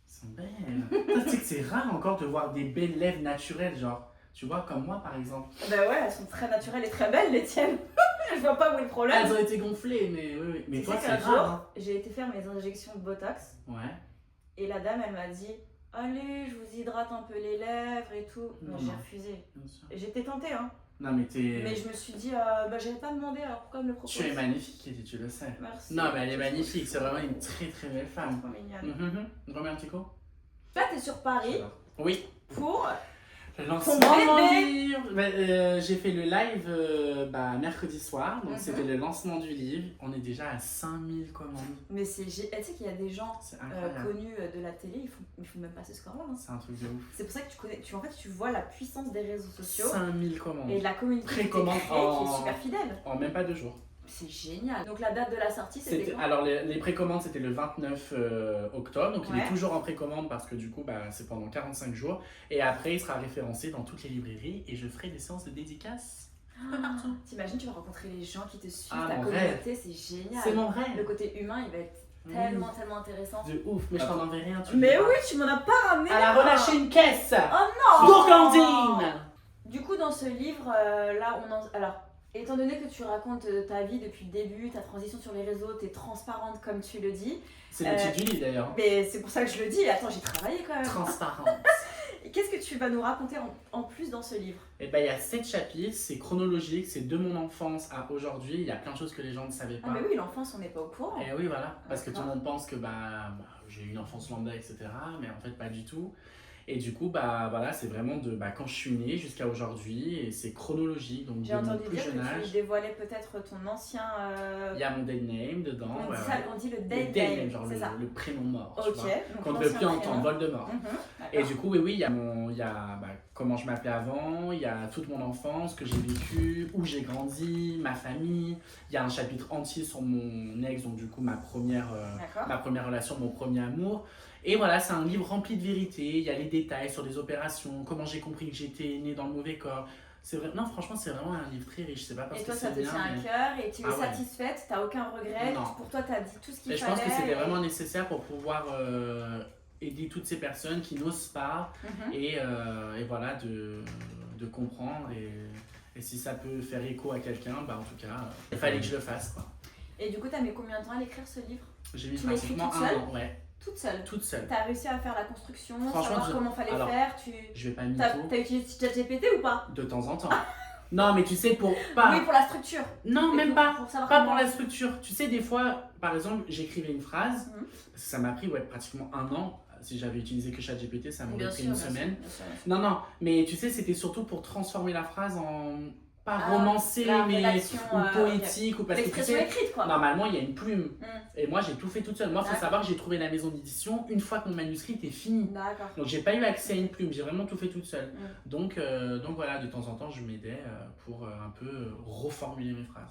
Elles sont belles. Tu sais que c'est rare encore de voir des belles lèvres naturelles, genre. Tu vois, comme moi, par exemple. Bah ouais, elles sont très naturelles et très belles, les tiennes. Je vois pas où est le problème. Elles ont été gonflées, mais oui. Mais toi, c'est rare. Hein. J'ai été faire mes injections de Botox. Ouais. Et la dame, elle m'a dit, allez, je vous hydrate un peu les lèvres et tout. Mais j'ai refusé. J'étais tentée, hein. Non, mais Mais je me suis dit, j'avais pas demandé, alors pourquoi me le propose? Tu es magnifique, Kitty, tu le sais. Merci. Non, mais elle est magnifique, c'est vraiment une très très belle femme. Trop mignonne. Remets un petit coup. Là, t'es sur Paris. Oui. Pour Le lancement Ton de mon bébé. livre. J'ai fait le live mercredi soir, donc c'était le lancement du livre. On est déjà à 5000 commandes. Mais tu sais qu'il y a des gens C'est incroyable. connus de la télé, ils font même pas ce score-là. Hein. C'est un truc de ouf. C'est pour ça que en fait, tu vois la puissance des réseaux sociaux 5000 commandes. et de la communauté qui Précommande est super fidèle. En même pas 2 jours. C'est génial. Donc la date de la sortie, c'était quand? Alors les précommandes c'était le 29 octobre, donc il Ouais. est toujours en précommande parce que du coup c'est pendant 45 jours. Et après il sera référencé dans toutes les librairies et je ferai des séances de dédicaces partout. T'imagines, tu vas rencontrer les gens qui te suivent, Ah, ta mon communauté, c'est génial. C'est mon Le rêve. côté humain, il va être tellement intéressant. De ouf, mais je t'en enverrai un. Mais oui, tu m'en as pas ramené. Elle a relâché une caisse. Oh non. Gourgandine. Du coup, dans ce livre, alors, étant donné que tu racontes ta vie depuis le début, ta transition sur les réseaux, t'es transparente comme tu le dis. C'est le titre du livre d'ailleurs. Mais c'est pour ça que je le dis. Attends, j'ai travaillé quand même. Transparente. Et qu'est-ce que tu vas nous raconter en plus dans ce livre? Et il y a 7 chapitres, c'est chronologique, c'est de mon enfance à aujourd'hui. Il y a plein de choses que les gens ne savaient pas. Ah, mais oui, l'enfance, on n'est pas au courant. Et oui, voilà, parce que tout le monde pense que j'ai eu une enfance lambda, etc. Mais en fait, pas du tout. Et du coup, voilà, c'est vraiment de quand je suis née jusqu'à aujourd'hui, et c'est chronologique, donc J'ai de mon entendu plus dire jeune que tu âge. dévoilais peut-être ton ancien. Il y a mon dead name dedans. On dit le Le dead dead name, genre c'est ça. le prénom mort. tu Ok, vois, donc qu'on ne veut l'ancien plus entendre, prénom. Voldemort. Et du coup, il y a comment je m'appelais avant, il y a toute mon enfance, que j'ai vécu, où j'ai grandi, ma famille. Il y a un chapitre entier sur mon ex, donc du coup ma première relation, mon premier amour. Et voilà, c'est un livre rempli de vérité. Il y a les détails sur les opérations, comment j'ai compris que j'étais née dans le mauvais corps. C'est vrai, non, franchement, c'est vraiment un livre très riche. C'est pas parce Et toi, que ça c'est te bien. tient à mais- cœur et tu es Ah ouais. satisfaite, t'as aucun regret. Non. Pour toi, t'as dit tout ce qu'il Et je fallait. pense que c'était vraiment nécessaire pour pouvoir aider toutes ces personnes qui n'osent pas Mhm. et voilà, de comprendre. Et si ça peut faire écho à quelqu'un, en tout cas, il fallait que je le fasse. Quoi. Et du coup, t'as mis combien de temps à l'écrire ce livre? J'ai mis Tu l'as écrit pratiquement toute un seule an, ouais, Toute seule. toute seule. T'as réussi à faire la construction, Franchement, savoir comment fallait alors, faire. Je vais pas T'as mytho utilisé ChatGPT ou pas? de temps en temps. Non, mais tu sais, pour pas. Oui, pour la structure. Non, Et même pour- pas. pour savoir Pas comment- pour la structure. Tu sais, des fois, par exemple, j'écrivais une phrase, Mhm. parce que ça m'a pris pratiquement un an. Si j'avais utilisé que ChatGPT, ça m'aurait Bien pris sûr, une bien sûr, semaine. bien sûr. Non, mais tu sais, c'était surtout pour transformer la phrase en. Pas Ah, romancée, la mais. rédaction, Ou ok. poétique, ou parce que tu L'expression sais, écrite, quoi. normalement, il y a une plume. Mm. Et moi, j'ai tout fait toute seule. Moi, il faut D'accord. savoir que j'ai trouvé la maison d'édition une fois que mon manuscrit était fini. D'accord. Donc, j'ai pas eu accès à une plume, j'ai vraiment tout fait toute seule. Mm. Donc voilà, de temps en temps, je m'aidais pour un peu reformuler mes phrases.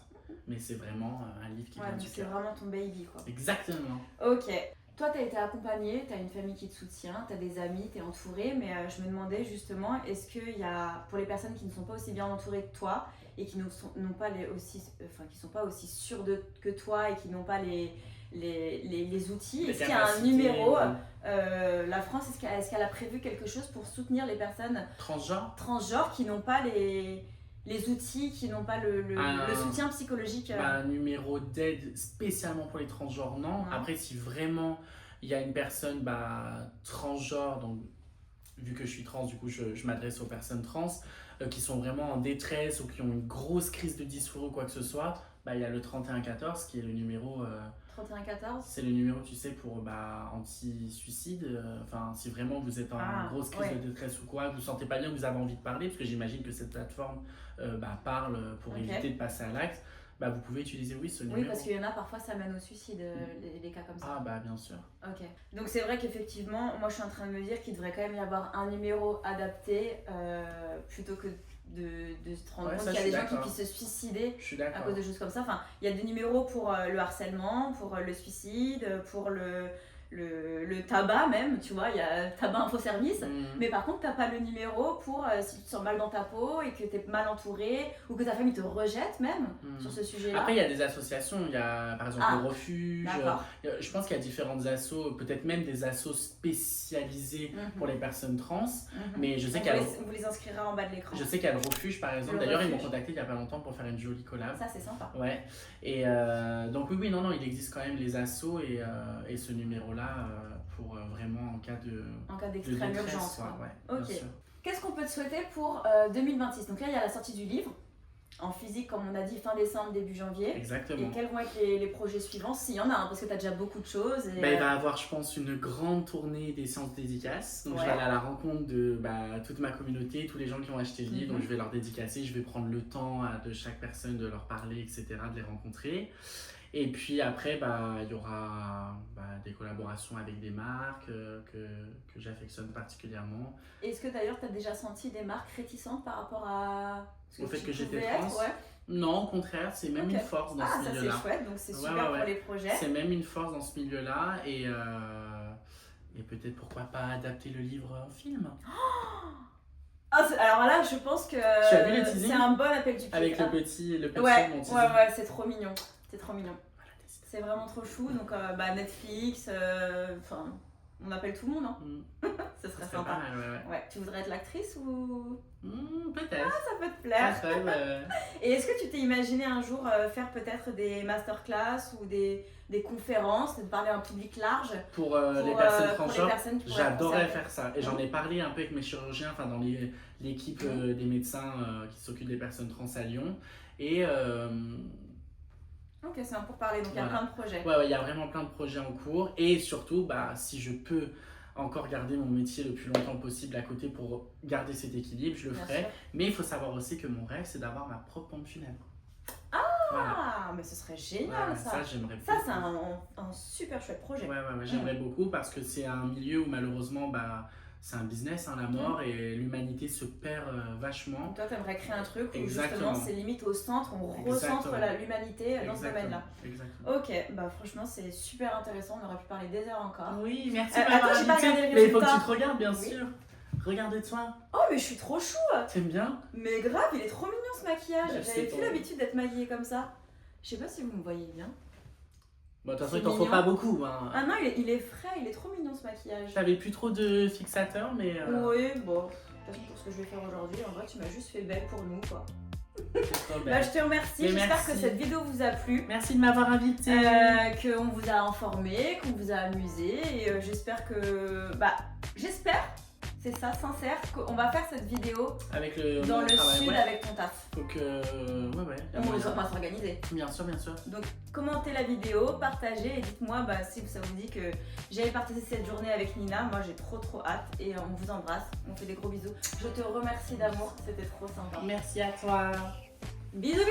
Mais c'est vraiment un livre qui Ouais, vient donc du c'est cœur. vraiment ton baby, quoi. Exactement. Ok. Toi, tu as été accompagnée, tu as une famille qui te soutient, tu as des amis, tu es entourée, mais je me demandais justement, est-ce qu'il y a, pour les personnes qui ne sont pas aussi bien entourées que toi et qui n'ont pas qui sont pas aussi sûres que toi et qui n'ont pas les outils, Les est-ce qu'il y a un capacités, numéro la France, est-ce qu'elle a prévu quelque chose pour soutenir les personnes Transgenre. transgenres qui n'ont pas les outils, qui n'ont pas le soutien psychologique Un numéro d'aide spécialement pour les transgenres, non. Non. Après, si vraiment il y a une personne transgenre, donc vu que je suis trans, du coup je m'adresse aux personnes trans qui sont vraiment en détresse ou qui ont une grosse crise de dysphorie ou quoi que ce soit, il y a le 3114 qui est le numéro 3114. c'est le numéro, tu sais, pour anti-suicide. Enfin, si vraiment vous êtes en grosse crise de détresse ou quoi, vous ne vous sentez pas bien, vous avez envie de parler, parce que j'imagine que cette plateforme parle pour éviter de passer à l'acte, vous pouvez utiliser ce numéro. Oui, parce qu'il y en a parfois, ça mène au suicide, les cas comme ça. Ah bien sûr. Ok. Donc c'est vrai qu'effectivement, moi je suis en train de me dire qu'il devrait quand même y avoir un numéro adapté plutôt que de se rendre compte qu'il y a des gens qui puissent se suicider Je suis à d'accord. cause de choses comme ça. Enfin, il y a des numéros pour le harcèlement, pour le suicide, pour le tabac même, tu vois, il y a tabac info service. Mais par contre, t'as pas le numéro pour si tu te sens mal dans ta peau et que t'es mal entouré ou que ta famille te rejette même sur ce sujet-là. Après, il y a des associations, il y a par exemple le refuge. D'accord. Je pense qu'il y a différentes assos, peut-être même des assos spécialisés pour les personnes trans. Mais je sais qu'il y a on vous les inscrira en bas de l'écran. Je sais qu'il y a le refuge par exemple. D'ailleurs, ils m'ont contacté il y a pas longtemps pour faire une jolie collab. Ça, c'est sympa. Ouais. Et donc oui, non, il existe quand même les assos et ce numéro-là pour vraiment en cas d'extrême urgence. Ouais, Ok. bien sûr. Qu'est-ce qu'on peut te souhaiter pour 2026? Donc là, il y a la sortie du livre. en physique, comme on a dit, fin décembre, début janvier. Exactement. Et quels vont être les projets suivants, s'il y en a, hein, parce que tu as déjà beaucoup de choses. Et, Bah, il va y avoir, je pense, une grande tournée des séances dédicaces. Donc, je vais aller à la rencontre de toute ma communauté, tous les gens qui ont acheté le livre. Donc, je vais leur dédicacer, je vais prendre le temps de chaque personne de leur parler, etc., de les rencontrer. Et puis après, il y aura des collaborations avec des marques que j'affectionne particulièrement. Est-ce que d'ailleurs, tu as déjà senti des marques réticentes par rapport à ce Au fait que j'étais trans? trans? Non, au contraire, c'est même une force dans ce milieu-là. Ah, ça c'est chouette, donc c'est super pour les projets. C'est même une force dans ce milieu-là et peut-être pourquoi pas adapter le livre en film. Alors là, je pense que c'est un bon appel du pied. Avec le petit ouais, mon teasing. Ouais, c'est trop mignon. C'est trop mignon. C'est vraiment trop chou, donc Netflix, on appelle tout le monde, hein. Ça serait sympa. Pas mal, ouais. Tu voudrais être l'actrice ou... Peut-être. Ah, ça peut te plaire. Et est-ce que tu t'es imaginé un jour faire peut-être des masterclass ou des conférences, de parler à un public large pour les personnes transgenres? J'adorerais faire ça. Et j'en ai parlé un peu avec mes chirurgiens, dans l'équipe des médecins qui s'occupent des personnes trans à Lyon. Et... Ok, c'est un pour parler, donc il y a plein de projets. Ouais, il y a vraiment plein de projets en cours. Et surtout, si je peux encore garder mon métier le plus longtemps possible à côté pour garder cet équilibre, je le ferai. Sûr. Mais il faut savoir aussi que mon rêve, c'est d'avoir ma propre pompe funèbre. Mais ce serait génial ça. Ça, j'aimerais beaucoup. Ça, c'est un super chouette projet. J'aimerais beaucoup parce que c'est un milieu où malheureusement, c'est un business, la mort, et l'humanité se perd vachement. Toi, tu aimerais créer un truc où justement c'est limite au centre, on recentre l'humanité dans ce domaine-là. Exactement. Ok, franchement, c'est super intéressant, on aurait pu parler des heures encore. Oui, merci de m'avoir invité. Mais il faut que tu te regardes, bien sûr. Regarde-toi. Oh, mais je suis trop chou. T'aimes bien? Mais grave, il est trop mignon ce maquillage. J'avais plus l'habitude d'être maquillée comme ça. Je sais pas si vous me voyez bien. De toute façon, il t'en faut pas beaucoup. Ah non, il est frais, il est trop mignon ce maquillage. J'avais plus trop de fixateurs, mais... Oui, bon, de toute façon, pour ce que je vais faire aujourd'hui, en vrai, tu m'as juste fait belle pour nous, quoi. Je te remercie, j'espère que cette vidéo vous a plu. Merci de m'avoir invité. Qu'on vous a informé, qu'on vous a amusé, et j'espère que... c'est ça, sincère, qu'on va faire cette vidéo avec dans le sud avec ton taf. Donc, on va s'organiser. Bien sûr, bien sûr. Donc, commentez la vidéo, partagez et dites-moi si ça vous dit que j'allais partager cette journée avec Nina. Moi, j'ai trop hâte et on vous embrasse. On fait des gros bisous. Je te remercie d'amour, c'était trop sympa. Merci à toi. Bisous.